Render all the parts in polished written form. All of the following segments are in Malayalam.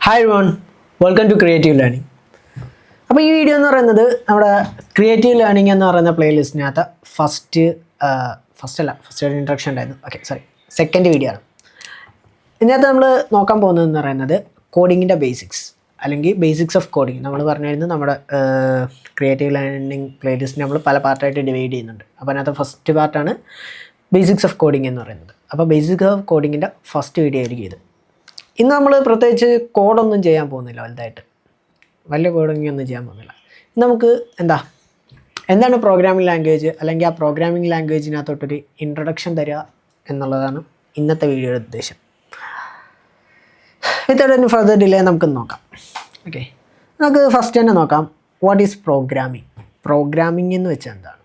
Hi one welcome to creative learning. അപ്പോൾ ഈ വീഡിയോ എന്ന് പറയുന്നത് നമ്മുടെ ക്രിയേറ്റീവ് ലേണിംഗ് എന്ന് പറയുന്ന പ്ലേലിസ്റ്റിനകത്ത് ഫസ്റ്റ് ഒരു ഇൻട്രൊഡക്ഷൻ ഉണ്ടായിരുന്നു. സെക്കൻഡ് വീഡിയോ ആണ്. ഇതിനകത്ത് നമ്മൾ നോക്കാൻ പോകുന്നതെന്ന് പറയുന്നത് കോഡിങ്ങിൻ്റെ ബേസിക്സ് അല്ലെങ്കിൽ ബേസിക്സ് ഓഫ് കോഡിങ്. നമ്മൾ പറഞ്ഞിരുന്നു നമ്മുടെ ക്രിയേറ്റീവ് ലേണിംഗ് പ്ലേലിസ്റ്റ് നമ്മൾ പല പാർട്ടായിട്ട് ഡിവൈഡ് ചെയ്യുന്നുണ്ട്. അപ്പോൾ അതിനകത്ത് ഫസ്റ്റ് പാർട്ടാണ് ബേസിക്സ് ഓഫ് കോഡിങ് എന്ന് പറയുന്നത്. അപ്പോൾ ബേസിക്സ് ഓഫ് കോഡിങ്ങിൻ്റെ ഫസ്റ്റ് വീഡിയോ ആയിരിക്കും ഇത്. ഇന്ന് നമ്മൾ പ്രത്യേകിച്ച് കോഡൊന്നും ചെയ്യാൻ പോകുന്നില്ല, വലിയ കോഡിങ് ഒന്നും ചെയ്യാൻ പോകുന്നില്ല. നമുക്ക് എന്താണ് പ്രോഗ്രാമിംഗ് ലാംഗ്വേജ്, അല്ലെങ്കിൽ ആ പ്രോഗ്രാമിംഗ് ലാംഗ്വേജിനകത്തോട്ടൊരു ഇൻട്രൊഡക്ഷൻ തരിക എന്നുള്ളതാണ് ഇന്നത്തെ വീഡിയോയുടെ ഉദ്ദേശം. വിത്തൗട്ട് ഫർദർ ഡിലേ നമുക്ക് നോക്കാം. നമുക്ക് ഫസ്റ്റ് തന്നെ നോക്കാം, വാട്ട് ഈസ് പ്രോഗ്രാമിംഗ് എന്ന് വെച്ചാൽ എന്താണ്?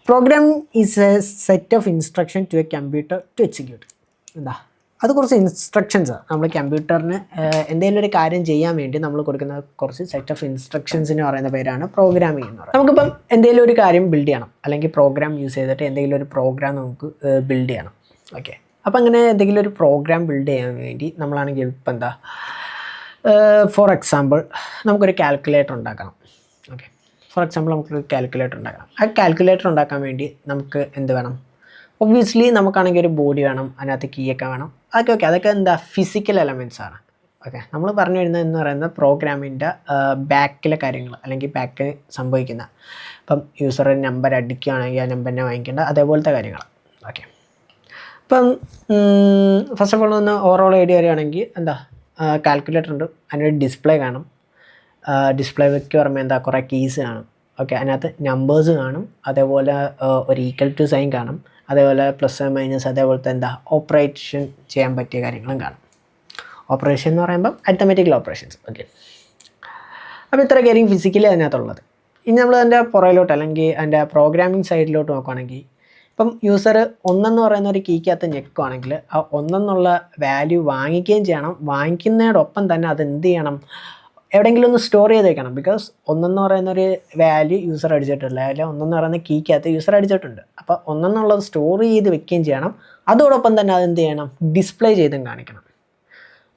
Programming is a set of instruction to a computer to execute. അത് കുറച്ച് ഇൻസ്ട്രക്ഷൻസാണ്. നമ്മൾ കമ്പ്യൂട്ടറിന് എന്തെങ്കിലും ഒരു കാര്യം ചെയ്യാൻ വേണ്ടി നമ്മൾ കൊടുക്കുന്ന കുറച്ച് സെറ്റ് ഓഫ് ഇൻസ്ട്രക്ഷൻസിന് പറയുന്ന പേരാണ് പ്രോഗ്രാമിംഗ് എന്ന് പറയുന്നത്. നമുക്കിപ്പം എന്തെങ്കിലും ഒരു കാര്യം ബിൽഡ് ചെയ്യണം, അല്ലെങ്കിൽ പ്രോഗ്രാം യൂസ് ചെയ്തിട്ട് എന്തെങ്കിലും ഒരു പ്രോഗ്രാം നമുക്ക് ബിൽഡ് ചെയ്യണം. അപ്പോൾ അങ്ങനെ എന്തെങ്കിലും ഒരു പ്രോഗ്രാം ബിൽഡ് ചെയ്യാൻ വേണ്ടി നമ്മളാണെങ്കിൽ ഇപ്പം ഫോർ എക്സാമ്പിൾ നമുക്കൊരു കാൽക്കുലേറ്റർ ഉണ്ടാക്കണം. നമുക്കൊരു കാൽക്കുലേറ്റർ ഉണ്ടാക്കണം. ആ കാൽക്കുലേറ്റർ ഉണ്ടാക്കാൻ വേണ്ടി നമുക്ക് എന്ത് വേണം? ഒബ്വിയസ്ലി നമുക്കാണെങ്കിൽ ഒരു ബോഡി വേണം, അതിനകത്ത് കീയൊക്കെ വേണം. അതൊക്കെ ഫിസിക്കൽ എലമെൻറ്റ്സ് ആണ്. നമ്മൾ പറഞ്ഞു വരുന്നത് എന്ന് പറയുന്നത് പ്രോഗ്രാമിൻ്റെ ബാക്കിലെ കാര്യങ്ങൾ, അല്ലെങ്കിൽ ബാക്കിൽ സംഭവിക്കുന്ന ഇപ്പം യൂസർ നമ്പർ അടിക്കുകയാണെങ്കിൽ ആ നമ്പറിനെ വാങ്ങിക്കേണ്ട അതേപോലത്തെ കാര്യങ്ങൾ. ഇപ്പം ഫസ്റ്റ് ഓഫ് ഓൾ ഒന്ന് ഓവറോൾ ഐഡിയ വരികയാണെങ്കിൽ കാൽക്കുലേറ്റർ ഉണ്ട്, അതിനൊരു ഡിസ്പ്ലേ കാണും. ഡിസ്പ്ലേക്ക് പറയുമ്പോൾ കുറേ കീസ് കാണും. അതിനകത്ത് നമ്പേഴ്സ് കാണും, അതേപോലെ ഒരു ഈക്വൽ ടു സൈൻ കാണും, അതേപോലെ പ്ലസ് മൈനസ്, അതേപോലത്തെ ഓപ്പറേഷൻ ചെയ്യാൻ പറ്റിയ കാര്യങ്ങളും കാണും. ഓപ്പറേഷൻ എന്ന് പറയുമ്പം അരിത്തമെറ്റിക്കൽ ഓപ്പറേഷൻസ്. അപ്പോൾ ഇത്ര കാര്യം ഫിസിക്കലി അതിനകത്തുള്ളത്. ഇനി നമ്മൾ അതിൻ്റെ പുറയിലോട്ട് അല്ലെങ്കിൽ അതിൻ്റെ പ്രോഗ്രാമിംഗ് സൈഡിലോട്ട് നോക്കുകയാണെങ്കിൽ ഇപ്പം യൂസർ ഒന്നെന്ന് പറയുന്ന ഒരു കീക്കകത്ത് ഞെക്കുകയാണെങ്കിൽ ആ ഒന്നെന്നുള്ള വാല്യൂ വാങ്ങിക്കുകയും ചെയ്യണം. വാങ്ങിക്കുന്നതോടൊപ്പം തന്നെ അത് എന്ത് ചെയ്യണം? എവിടെയെങ്കിലും ഒന്ന് സ്റ്റോർ ചെയ്ത് വെക്കണം. ബിക്കോസ് ഒന്നെന്ന് പറയുന്നൊരു വാല്യൂ യൂസർ അടിച്ചിട്ടില്ല, അല്ലെങ്കിൽ ഒന്നെന്ന് പറയുന്ന കീക്കകത്ത് യൂസർ അടിച്ചിട്ടുണ്ട്. അപ്പോൾ ഒന്നെന്നുള്ളത് സ്റ്റോർ ചെയ്ത് വെക്കുകയും ചെയ്യണം. അതോടൊപ്പം തന്നെ അതെന്ത് ചെയ്യണം? ഡിസ്പ്ലേ ചെയ്തും കാണിക്കണം.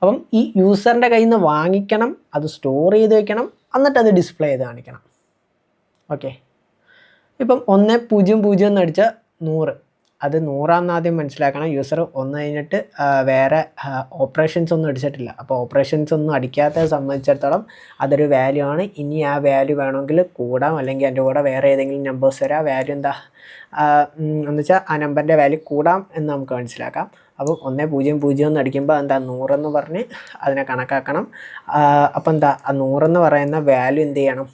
അപ്പം ഈ യൂസറിൻ്റെ കയ്യിൽ നിന്ന് വാങ്ങിക്കണം, അത് സ്റ്റോർ ചെയ്ത് വെക്കണം, എന്നിട്ട് അത് ഡിസ്പ്ലേ ചെയ്ത് കാണിക്കണം. ഇപ്പം 100 എന്ന് അടിച്ചാൽ 100, അത് 100 ആദ്യം മനസ്സിലാക്കണം. യൂസർ ഒന്ന് കഴിഞ്ഞിട്ട് വേറെ ഓപ്പറേഷൻസ് ഒന്നും അടിച്ചിട്ടില്ല. അപ്പോൾ ഓപ്പറേഷൻസ് ഒന്നും അടിക്കാത്തത് സംബന്ധിച്ചിടത്തോളം അതൊരു വാല്യൂ ആണ്. ഇനി ആ വാല്യൂ വേണമെങ്കിൽ കൂടാം, അല്ലെങ്കിൽ അതിൻ്റെ കൂടെ വേറെ ഏതെങ്കിലും നമ്പേഴ്സ് വരാം. വാല്യൂ എന്ന് വെച്ചാൽ ആ നമ്പറിൻ്റെ വാല്യൂ കൂടാം എന്ന് നമുക്ക് മനസ്സിലാക്കാം. അപ്പോൾ 100 എന്ന് അടിക്കുമ്പോൾ 100 എന്ന് പറഞ്ഞ് അതിനെ കണക്കാക്കണം. അപ്പോൾ ആ 100 എന്ന് പറയുന്ന വാല്യൂ എന്ത് ചെയ്യണം?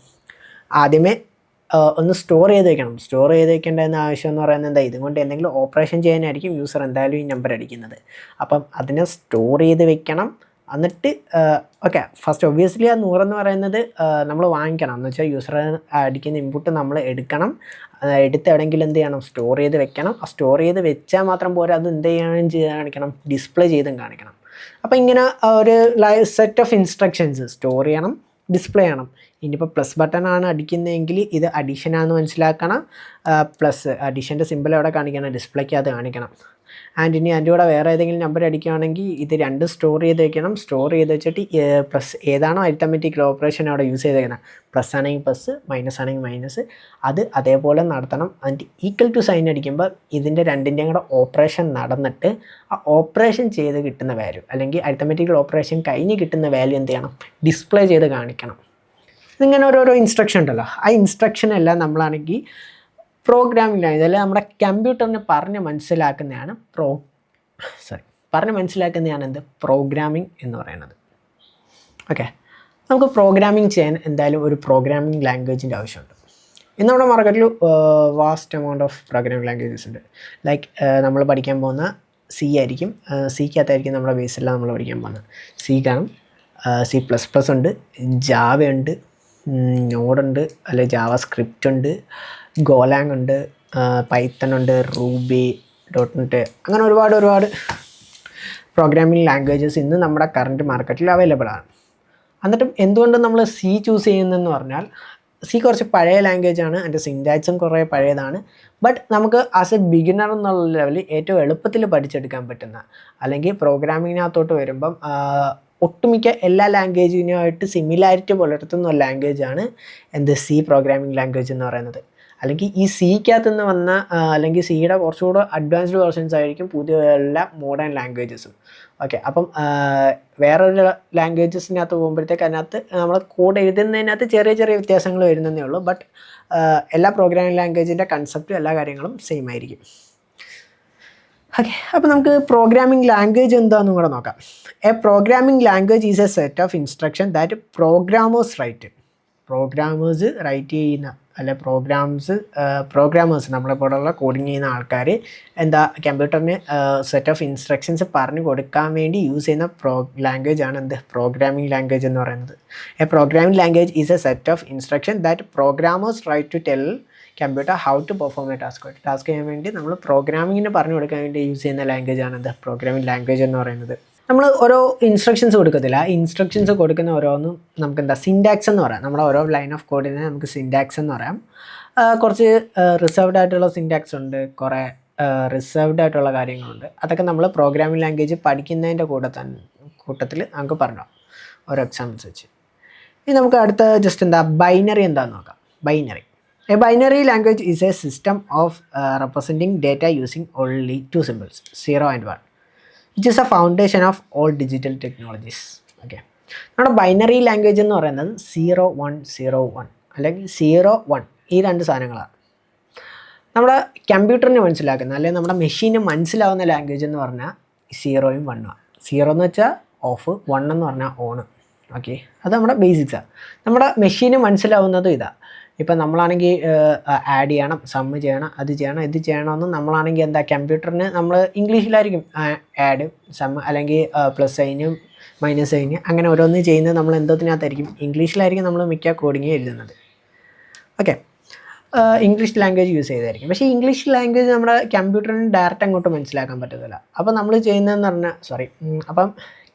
ആദ്യമേ ഒന്ന് സ്റ്റോർ ചെയ്ത് വെക്കണം. സ്റ്റോർ ചെയ്ത് വെക്കേണ്ടതെന്ന് ആവശ്യം എന്ന് പറയുന്നത് ഇതുകൊണ്ട് എന്തെങ്കിലും ഓപ്പറേഷൻ ചെയ്യാനായിരിക്കും യൂസർ എന്തായാലും ഈ നമ്പർ അടിക്കുന്നത്. അപ്പം അതിനെ സ്റ്റോർ ചെയ്ത് വെക്കണം. എന്നിട്ട് ഫസ്റ്റ് ഒബ്വിയസ്ലി ആ 100 എന്ന് പറയുന്നത് നമ്മൾ വാങ്ങിക്കണം. എന്ന് വെച്ചാൽ യൂസർ അടിക്കുന്ന ഇൻപുട്ട് നമ്മൾ എടുക്കണം. എടുത്ത് എവിടെയെങ്കിലും എന്ത് ചെയ്യണം? സ്റ്റോർ ചെയ്ത് വെക്കണം. ആ സ്റ്റോർ ചെയ്ത് വെച്ചാൽ മാത്രം പോരാ, അത് എന്ത് ചെയ്യാനും കാണിക്കണം? ഡിസ്പ്ലേ ചെയ്തും കാണിക്കണം. അപ്പോൾ ഇങ്ങനെ ഒരു സെറ്റ് ഓഫ് ഇൻസ്ട്രക്ഷൻസ് സ്റ്റോർ ചെയ്യണം, ഡിസ്പ്ലേ ചെയ്യണം. ഇനിയിപ്പോൾ പ്ലസ് ബട്ടണാണ് അടിക്കുന്നതെങ്കിൽ ഇത് അഡീഷനാണെന്ന് മനസ്സിലാക്കണം. പ്ലസ് അഡീഷൻ്റെ സിമ്പിൾ എവിടെ കാണിക്കണം? ഡിസ്പ്ലേക്ക് അത് കാണിക്കണം. ആൻഡ് ഇനി അതിൻ്റെ കൂടെ വേറെ ഏതെങ്കിലും നമ്പർ അടിക്കുകയാണെങ്കിൽ ഇത് രണ്ടും സ്റ്റോർ ചെയ്ത് വെക്കണം. സ്റ്റോർ ചെയ്ത് വെച്ചിട്ട് പ്ലസ് ഏതാണോ അരിത്തമെറ്റിക്കൽ ഓപ്പറേഷൻ അവിടെ യൂസ് ചെയ്തേക്കുന്നത്, പ്ലസ് ആണെങ്കിൽ പ്ലസ്, മൈനസ് ആണെങ്കിൽ മൈനസ്, അത് അതേപോലെ നടത്തണം. അതിൻ്റെ ഈക്വൽ ടു സൈൻ അടിക്കുമ്പോൾ ഇതിൻ്റെ രണ്ടിൻ്റെയും കൂടെ ഓപ്പറേഷൻ നടന്നിട്ട് ആ ഓപ്പറേഷൻ ചെയ്ത് കിട്ടുന്ന വാല്യൂ, അല്ലെങ്കിൽ അരിത്തമെറ്റിക്കൽ ഓപ്പറേഷൻ കഴിഞ്ഞ് കിട്ടുന്ന വാല്യൂ എന്ത് ചെയ്യണം? ഡിസ്പ്ലേ ചെയ്ത് കാണിക്കണം. ഇതിങ്ങനെ ഓരോരോ ഇൻസ്ട്രക്ഷൻ ഉണ്ടല്ലോ. ആ ഇൻസ്ട്രക്ഷൻ എല്ലാം നമ്മളാണെങ്കിൽ പ്രോഗ്രാമിംഗ് ലാംഗ്വേജ്, അല്ലെങ്കിൽ നമ്മുടെ കമ്പ്യൂട്ടറിന് പറഞ്ഞ് മനസ്സിലാക്കുന്നതാണ് എന്ത്? പ്രോഗ്രാമിംഗ് എന്ന് പറയുന്നത്. നമുക്ക് പ്രോഗ്രാമിംഗ് ചെയ്യാൻ എന്തായാലും ഒരു പ്രോഗ്രാമിംഗ് ലാംഗ്വേജിൻ്റെ ആവശ്യമുണ്ട്. ഇന്ന് നമ്മുടെ മാർക്കറ്റിൽ vast amount of programming languages ഉണ്ട്. ലൈക്ക് നമ്മൾ പഠിക്കാൻ പോകുന്ന സി ആയിരിക്കും. സിക്കകത്തായിരിക്കും നമ്മുടെ ബേസെല്ലാം നമ്മൾ പഠിക്കാൻ പോകുന്നത്. സി കാണും, C++ ഉണ്ട്, ജാവ ഉണ്ട്, നോഡുണ്ട്, അല്ലെങ്കിൽ ജാവ സ്ക്രിപ്റ്റ് ഉണ്ട്, ഗോലാങ് ഉണ്ട്, പൈത്തൺ ഉണ്ട്, റൂബി, .NET, അങ്ങനെ ഒരുപാട് പ്രോഗ്രാമിംഗ് ലാംഗ്വേജസ് ഇന്ന് നമ്മുടെ കറൻറ്റ് മാർക്കറ്റിൽ അവൈലബിൾ ആണ്. എന്നിട്ടും എന്തുകൊണ്ട് നമ്മൾ സി ചൂസ് ചെയ്യുന്നതെന്ന് പറഞ്ഞാൽ, സി കുറച്ച് പഴയ ലാംഗ്വേജാണ്, അതിൻ്റെ സിൻറ്റാക്സും കുറേ പഴയതാണ്. ബട്ട് നമുക്ക് ആസ് എ ബിഗിനർ എന്നുള്ള ലെവലിൽ ഏറ്റവും എളുപ്പത്തിൽ പഠിച്ചെടുക്കാൻ പറ്റുന്ന, അല്ലെങ്കിൽ പ്രോഗ്രാമിങ്ങിനകത്തോട്ട് വരുമ്പം ഒട്ടുമിക്ക എല്ലാ ലാംഗ്വേജിനുമായിട്ട് സിമിലാരിറ്റി പുലർത്തുന്ന ഒരു ലാംഗ്വേജാണ് എന്ത് സി പ്രോഗ്രാമിംഗ് ലാംഗ്വേജ് എന്ന് പറയുന്നത്. അല്ലെങ്കിൽ ഈ സിക്കകത്ത് നിന്ന് വന്ന അല്ലെങ്കിൽ സിയുടെ കുറച്ചുകൂടെ അഡ്വാൻസ്ഡ് വേർഷൻസ് ആയിരിക്കും പുതിയ എല്ലാ മോഡേൺ ലാംഗ്വേജസും. ഓക്കെ, അപ്പം വേറൊരു ലാംഗ്വേജസിനകത്ത് പോകുമ്പോഴത്തേക്ക് അതിനകത്ത് നമ്മൾ കോഡ് എഴുതുന്നതിനകത്ത് ചെറിയ ചെറിയ വ്യത്യാസങ്ങൾ വരുന്നതേ ഉള്ളൂ. ബട്ട് എല്ലാ പ്രോഗ്രാമിംഗ് ലാംഗ്വേജിൻ്റെ കൺസെപ്റ്റും എല്ലാ കാര്യങ്ങളും സെയിം ആയിരിക്കും. ഓക്കെ, അപ്പോൾ നമുക്ക് പ്രോഗ്രാമിംഗ് ലാംഗ്വേജ് എന്താണെന്നും കൂടെ നോക്കാം. A programming language is a set of instruction that programmers write ചെയ്യുന്ന അല്ലെ പ്രോഗ്രാമേഴ്സ് നമ്മളെപ്പോലുള്ള കോഡിങ് ചെയ്യുന്ന ആൾക്കാർ എന്താ കമ്പ്യൂട്ടറിന് സെറ്റ് ഓഫ് ഇൻസ്ട്രക്ഷൻസ് പറഞ്ഞു കൊടുക്കാൻ വേണ്ടി യൂസ് ചെയ്യുന്ന ലാംഗ്വേജ് ആണ് എന്ത് പ്രോഗ്രാമിംഗ് ലാംഗ്വേജ് എന്ന് പറയുന്നത്. A programming language is a set of instruction that programmers write to tell computer how to perform a task ചെയ്യാൻ വേണ്ടി നമ്മൾ പ്രോഗ്രാമിങ്ങിന് പറഞ്ഞു കൊടുക്കാൻ വേണ്ടി യൂസ് ചെയ്യുന്ന ലാംഗ്വേജ് ആണ് എന്ത് പ്രോഗ്രാമിംഗ് ലാംഗ്വേജ് എന്ന് പറയുന്നത്. നമ്മൾ ഓരോ ഇൻസ്ട്രക്ഷൻസ് കൊടുക്കത്തില്ല, ആ ഇൻസ്ട്രക്ഷൻസ് കൊടുക്കുന്ന ഓരോന്നും നമുക്ക് എന്താ സിൻടാക്സ് എന്ന് പറയാം. നമ്മുടെ ഓരോ ലൈൻ ഓഫ് കോഡിനെ നമുക്ക് സിൻടാക്സ് എന്ന് പറയാം. കുറച്ച് റിസർവ്ഡ് ആയിട്ടുള്ള സിൻടാക്സ് ഉണ്ട്, കുറേ റിസർവ്ഡ് ആയിട്ടുള്ള കാര്യങ്ങളുണ്ട്. അതൊക്കെ നമ്മൾ പ്രോഗ്രാമിംഗ് ലാംഗ്വേജ് പഠിക്കുന്നതിൻ്റെ കൂട്ടത്തിൽ നമുക്ക് പറഞ്ഞു ഓരോ എക്സാമ്പിൾസ് വെച്ച്. ഇനി നമുക്ക് അടുത്ത ജസ്റ്റ് എന്താ ബൈനറി എന്താണെന്ന് നോക്കാം. A binary language is a system of representing data using only two symbols, 0 and 1, which is a foundation of all digital technologies. Okay, നമ്മുടെ ബൈനറി ലാംഗ്വേജ് എന്ന് പറയുന്നത് 0-1-0-1 അല്ലെങ്കിൽ 0-1 ഈ രണ്ട് സാധനങ്ങളാണ്. നമ്മുടെ കമ്പ്യൂട്ടറിന് മനസ്സിലാക്കുന്ന അല്ലെങ്കിൽ നമ്മുടെ മെഷീന് മനസ്സിലാവുന്ന ലാംഗ്വേജ് എന്ന് പറഞ്ഞാൽ 0-ഉം 1-ഉം. 0 എന്ന് വെച്ചാൽ ഓഫ്, 1 എന്ന് പറഞ്ഞാൽ ഓണ്. ഓക്കെ, അത് നമ്മുടെ ബേസിക്സാണ്. നമ്മുടെ മെഷീന് മനസ്സിലാവുന്നതും ഇതാണ്. ഇപ്പം നമ്മളാണെങ്കിൽ ആഡ് ചെയ്യണം, സമ്മ് ചെയ്യണം, അത് ചെയ്യണം, ഇത് ചെയ്യണമെന്ന് നമ്മളാണെങ്കിൽ എന്താ കമ്പ്യൂട്ടറിന് നമ്മൾ ഇംഗ്ലീഷിലായിരിക്കും ആഡ്, സമ്മ് അല്ലെങ്കിൽ പ്ലസ് സൈനും മൈനസ് സൈന് അങ്ങനെ ഓരോന്ന് ചെയ്യുന്നത് നമ്മൾ എന്തോത്തിനകത്തായിരിക്കും ഇംഗ്ലീഷിലായിരിക്കും നമ്മൾ മിക്ക കോഡിങ് എഴുതുന്നത്. ഓക്കെ, ഇംഗ്ലീഷ് ലാംഗ്വേജ് യൂസ് ചെയ്തായിരിക്കും. പക്ഷേ ഇംഗ്ലീഷ് ലാംഗ്വേജ് നമ്മുടെ കമ്പ്യൂട്ടറിന് ഡയറക്റ്റ് അങ്ങോട്ട് മനസ്സിലാക്കാൻ പറ്റത്തില്ല. അപ്പോൾ നമ്മൾ ചെയ്യുന്നതെന്ന് പറഞ്ഞാൽ അപ്പം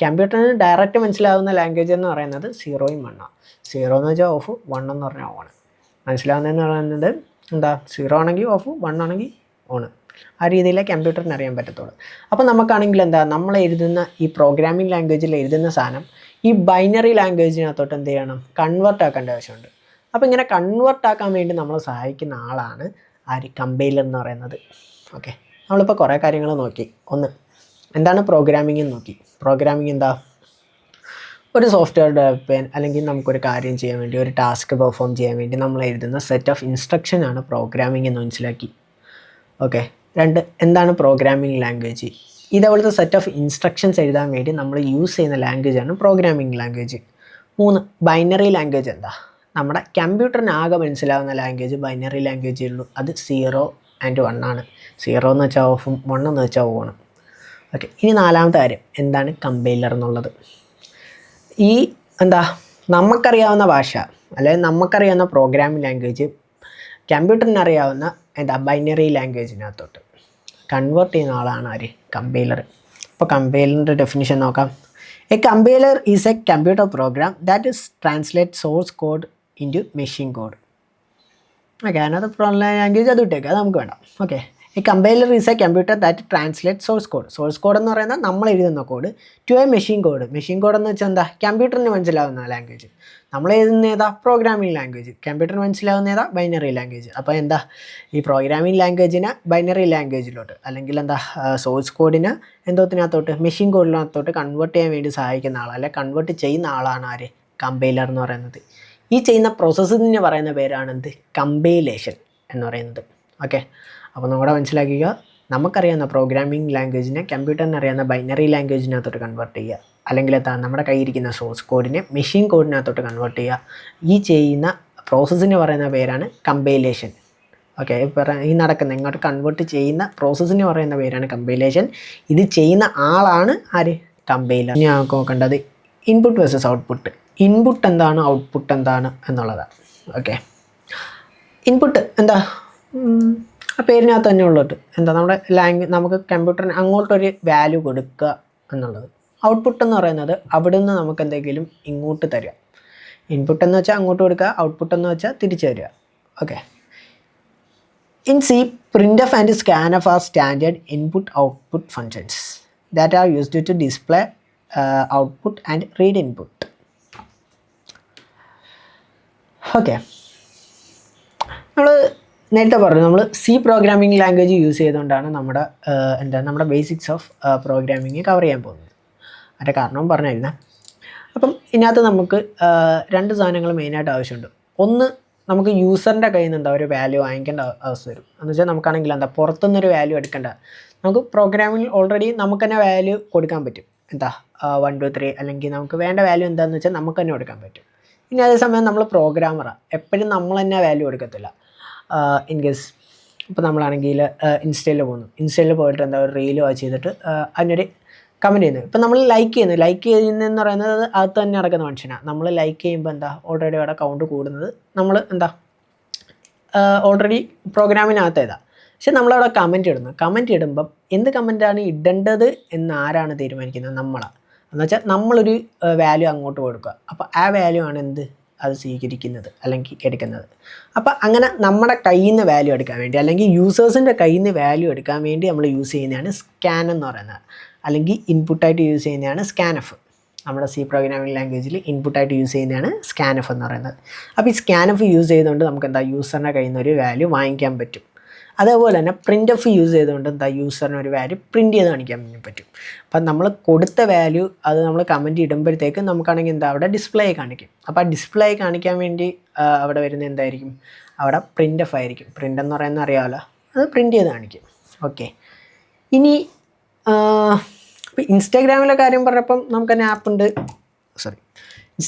കമ്പ്യൂട്ടറിന് ഡയറക്റ്റ് മനസ്സിലാവുന്ന ലാംഗ്വേജ് എന്ന് പറയുന്നത് 0-ഉം 1-ഉം. 0 എന്ന് വെച്ചാൽ ഓഫ്, 1 എന്ന് പറഞ്ഞാൽ ഓണ്. മനസ്സിലാവുന്നതെന്ന് പറയുന്നത് എന്താ 0 ആണെങ്കിൽ ഓഫ്, 1 ആണെങ്കിൽ ഓണ്. ആ രീതിയിലേ കമ്പ്യൂട്ടറിന് അറിയാൻ പറ്റത്തുള്ളൂ. അപ്പോൾ നമുക്കാണെങ്കിൽ എന്താ നമ്മൾ എഴുതുന്ന ഈ പ്രോഗ്രാമിംഗ് ലാംഗ്വേജിൽ എഴുതുന്ന സാധനം ഈ ബൈനറി ലാംഗ്വേജിനകത്തോട്ട് എന്ത് ചെയ്യണം, കൺവേർട്ട് ആക്കേണ്ട ആവശ്യമുണ്ട്. അപ്പോൾ ഇങ്ങനെ കൺവേർട്ട് ആക്കാൻ വേണ്ടി നമ്മളെ സഹായിക്കുന്ന ആളാണ് കമ്പൈലർ എന്ന് പറയുന്നത്. ഓക്കെ, നമ്മളിപ്പോൾ കുറേ കാര്യങ്ങൾ നോക്കി. ഒന്ന് എന്താണ് പ്രോഗ്രാമിംഗ് എന്ന് നോക്കി. പ്രോഗ്രാമിംഗ് എന്താ, ഒരു സോഫ്റ്റ്വെയർ ഡെവലപ്പ് ചെയ്യാൻ അല്ലെങ്കിൽ നമുക്കൊരു കാര്യം ചെയ്യാൻ വേണ്ടി, ഒരു ടാസ്ക് പെർഫോം ചെയ്യാൻ വേണ്ടി നമ്മൾ എഴുതുന്ന സെറ്റ് ഓഫ് ഇൻസ്ട്രക്ഷനാണ് പ്രോഗ്രാമിംഗ് എന്ന് മനസ്സിലാക്കി. ഓക്കെ, 2 എന്താണ് പ്രോഗ്രാമിംഗ് ലാംഗ്വേജ്. ഇതേപോലത്തെ സെറ്റ് ഓഫ് ഇൻസ്ട്രക്ഷൻസ് എഴുതാൻ വേണ്ടി നമ്മൾ യൂസ് ചെയ്യുന്ന ലാംഗ്വേജാണ് പ്രോഗ്രാമിംഗ് ലാംഗ്വേജ്. 3 ബൈനറി ലാംഗ്വേജ് എന്താ, നമ്മുടെ കമ്പ്യൂട്ടറിന് ആകെ മനസ്സിലാവുന്ന ലാംഗ്വേജ് ബൈനറി ലാംഗ്വേജേ ഉള്ളൂ. അത് 0 and 1 ആണ്. 0 എന്ന് വെച്ചാൽ ഓഫും, 1 എന്ന് വെച്ചാൽ ഓണും. ഓക്കെ, ഇനി 4ാമത്തെ കാര്യം എന്താണ് കമ്പൈലർ എന്നുള്ളത്. ഈ എന്താ നമുക്കറിയാവുന്ന ഭാഷ അല്ലെങ്കിൽ നമുക്കറിയാവുന്ന പ്രോഗ്രാമിംഗ് ലാംഗ്വേജ് കമ്പ്യൂട്ടറിന് അറിയാവുന്ന എന്താ ബൈനറി ലാംഗ്വേജിനകത്തോട്ട് കൺവേർട്ട് ചെയ്യുന്ന ആളാണ് ആര്, കമ്പൈലർ. അപ്പോൾ കമ്പൈലറിൻ്റെ ഡെഫിനിഷൻ നോക്കാം. A compiler is a computer program that is translate source code into machine code. Okay, അതിനകത്ത് പ്രോഗ്രാമിംഗ് ലാംഗ്വേജ് അത് വിട്ടേക്കുക, അത് നമുക്ക് വേണ്ട. Okay, a compiler is a computer that translate source code എന്ന് പറയുന്നത് നമ്മൾ എഴുതുന്ന code to a machine code എന്ന് വെച്ചാൽ എന്താ കമ്പ്യൂട്ടറിന് മനസ്സിലാവുന്ന ലാംഗ്വേജ്. നമ്മൾ എഴുതുന്ന ഏതാ പ്രോഗ്രാമിംഗ് ലാംഗ്വേജ്, കമ്പ്യൂട്ടറിന് മനസ്സിലാവുന്ന ഏതാ ബൈനറി ലാംഗ്വേജ്. അപ്പോൾ എന്താ ഈ പ്രോഗ്രാമിംഗ് ലാംഗ്വേജിനെ ബൈനറി ലാംഗ്വേജിലോട്ട് അല്ലെങ്കിൽ എന്താ സോഴ്സ് കോഡിനെ എന്തോത്തിനകത്തോട്ട് മെഷീൻ കോഡിനകത്തോട്ട് കൺവേർട്ട് ചെയ്യാൻ വേണ്ടി സഹായിക്കുന്ന ആൾ അല്ലെങ്കിൽ കൺവേർട്ട് ചെയ്യുന്ന ആളാണ് ആര്, കമ്പൈലർ എന്ന് പറയുന്നത്. ഈ ചെയ്യുന്ന പ്രോസസ്സിന് പറയുന്ന പേരാണ് എന്ത്, കമ്പൈലേഷൻ എന്ന് പറയുന്നത്. ഓക്കെ, അപ്പോൾ നമ്മുടെ മനസ്സിലാക്കുക, നമുക്കറിയാവുന്ന പ്രോഗ്രാമിംഗ് ലാംഗ്വേജിനെ കമ്പ്യൂട്ടറിന് അറിയാവുന്ന ബൈനറി ലാംഗ്വേജിനകത്തോട്ട് കൺവേർട്ട് ചെയ്യുക, അല്ലെങ്കിൽ നമ്മുടെ കയ്യിരിക്കുന്ന സോഴ്സ് കോഡിനെ മെഷീൻ കോഡിനകത്തോട്ട് കൺവേർട്ട് ചെയ്യുക. ഈ ചെയ്യുന്ന പ്രോസസ്സിന് പറയുന്ന പേരാണ് കമ്പൈലേഷൻ. ഓക്കെ, ഈ നടക്കുന്ന ഇങ്ങോട്ട് കൺവേർട്ട് ചെയ്യുന്ന പ്രോസസ്സിന് പറയുന്ന പേരാണ് കമ്പൈലേഷൻ. ഇത് ചെയ്യുന്ന ആളാണ് ആര്, കമ്പൈലർ. ഇനി നമുക്ക് നോക്കേണ്ടത് ഇൻപുട്ട് വേഴ്സസ് ഔട്ട്പുട്ട്. ഇൻപുട്ട് എന്താണ്, ഔട്ട്പുട്ട് എന്താണ് എന്നുള്ളതാണ്. ഓക്കെ, ഇൻപുട്ട് എന്താ ആ പേരിനകത്ത് തന്നെ ഉള്ളത് എന്താ നമ്മുടെ നമുക്ക് കമ്പ്യൂട്ടറിന് അങ്ങോട്ടൊരു വാല്യൂ കൊടുക്കുക എന്നുള്ളത്. ഔട്ട്പുട്ട് എന്ന് പറയുന്നത് അവിടെ നിന്ന് നമുക്ക് എന്തെങ്കിലും ഇങ്ങോട്ട് തരിക. ഇൻപുട്ട് എന്ന് വെച്ചാൽ അങ്ങോട്ട് കൊടുക്കുക, ഔട്ട്പുട്ട് എന്ന് വെച്ചാൽ തിരിച്ചു തരിക. Okay, in C printf and scanf are standard input output functions that are used to display output and read input. Okay, നമ്മൾ നേരത്തെ പറഞ്ഞു നമ്മൾ സി പ്രോഗ്രാമിംഗ് ലാംഗ്വേജ് യൂസ് ചെയ്തുകൊണ്ടാണ് നമ്മുടെ ബേസിക്സ് ഓഫ് പ്രോഗ്രാമിംഗ് കവർ ചെയ്യാൻ പോകുന്നത്. അതിൻ്റെ കാരണവും പറഞ്ഞായിരുന്നേ. അപ്പം ഇതിനകത്ത് നമുക്ക് രണ്ട് സാധനങ്ങൾ മെയിനായിട്ട് ആവശ്യമുണ്ട്. ഒന്ന്, നമുക്ക് യൂസറിൻ്റെ കയ്യിൽ നിന്ന് ഒരു വാല്യൂ വാങ്ങിക്കേണ്ട അവസ്ഥ വരും. എന്ന് വെച്ചാൽ നമുക്കാണെങ്കിൽ പുറത്തുനിന്നൊരു വാല്യൂ എടുക്കേണ്ട, നമുക്ക് പ്രോഗ്രാമിൽ ഓൾറെഡി നമുക്ക് തന്നെ വാല്യൂ കൊടുക്കാൻ പറ്റും. 1 2 3 അല്ലെങ്കിൽ നമുക്ക് വേണ്ട വാല്യൂ എന്താണെന്ന് വെച്ചാൽ നമുക്ക് തന്നെ കൊടുക്കാൻ പറ്റും. ഇനി അതേസമയം നമ്മൾ പ്രോഗ്രാമറാണ്, എപ്പോഴും നമ്മൾ തന്നെ വാല്യൂ കൊടുക്കത്തില്ല. ഇൻ കേസ് ഇപ്പോൾ നമ്മളാണെങ്കിൽ ഇൻസ്റ്റയിൽ പോയിട്ട് ഒരു റീൽ വാച്ച് ചെയ്തിട്ട് അതിനൊരു കമൻറ്റ് ചെയ്യുന്നത്. ഇപ്പം നമ്മൾ ലൈക്ക് ചെയ്യുന്നതെന്ന് പറയുന്നത് അകത്ത് തന്നെ നടക്കുന്ന മനുഷ്യനാണ്. നമ്മൾ ലൈക്ക് ചെയ്യുമ്പോൾ ഓൾറെഡി അവിടെ കൗണ്ട് കൂടുന്നത് നമ്മൾ ഓൾറെഡി പ്രോഗ്രാമിനകത്ത് പക്ഷെ നമ്മളവിടെ കമൻറ്റ് ഇടുമ്പം എന്ത് കമൻറ്റാണ് ഇടേണ്ടത് എന്ന് ആരാണ് തീരുമാനിക്കുന്നത്? നമ്മളാണ്. എന്നുവെച്ചാൽ നമ്മളൊരു വാല്യൂ അങ്ങോട്ട് കൊടുക്കുക, അപ്പോൾ ആ വാല്യൂ ആണ് അത് സ്വീകരിക്കുന്നത് അല്ലെങ്കിൽ എടുക്കുന്നത്. അപ്പോൾ അങ്ങനെ നമ്മുടെ കയ്യിൽ നിന്ന് വാല്യൂ എടുക്കാൻ വേണ്ടി അല്ലെങ്കിൽ യൂസേഴ്സിൻ്റെ കയ്യിൽ നിന്ന് വാല്യൂ എടുക്കാൻ വേണ്ടി നമ്മൾ യൂസ് ചെയ്യുന്നതാണ് സ്കാൻ എന്ന് പറയുന്നത്, അല്ലെങ്കിൽ ഇൻപുട്ടായിട്ട് യൂസ് ചെയ്യുന്നതാണ് സ്കാൻഎഫ്. നമ്മുടെ സി പ്രോഗ്രാമിംഗ് ലാംഗ്വേജിൽ ഇൻപുട്ടായിട്ട് യൂസ് ചെയ്യുന്നതാണ് സ്കാൻഎഫ് എന്ന് പറയുന്നത്. അപ്പോൾ ഈ സ്കാൻഎഫ് യൂസ് ചെയ്തുകൊണ്ട് നമുക്ക് യൂസറിൻ്റെ കയ്യിൽ നിന്ന് ഒരു വാല്യൂ വാങ്ങിക്കാൻ പറ്റും. അതേപോലെ തന്നെ പ്രിൻ്റ് യൂസ് ചെയ്തുകൊണ്ട് യൂസറിന് ഒരു വാല്യൂ പ്രിൻറ്റ് ചെയ്ത് കാണിക്കാൻ പറ്റും. അപ്പം നമ്മൾ കൊടുത്ത വാല്യൂ അത് നമ്മൾ കമൻറ്റ് ഇടുമ്പോഴത്തേക്ക് നമുക്കാണെങ്കിൽ അവിടെ ഡിസ്പ്ലേ കാണിക്കും. അപ്പോൾ ആ ഡിസ്പ്ലേ കാണിക്കാൻ വേണ്ടി അവിടെ വരുന്ന എന്തായിരിക്കും? അവിടെ പ്രിൻ്റ് ആയിരിക്കും. പ്രിൻ്റ് എന്ന് പറയുന്നത് അറിയാമല്ലോ, അത് പ്രിൻറ്റ് ചെയ്ത് കാണിക്കും. ഓക്കെ, ഇനി ഇപ്പോൾ ഇൻസ്റ്റാഗ്രാമിലെ കാര്യം പറഞ്ഞപ്പം നമുക്കതിന് ആപ്പ്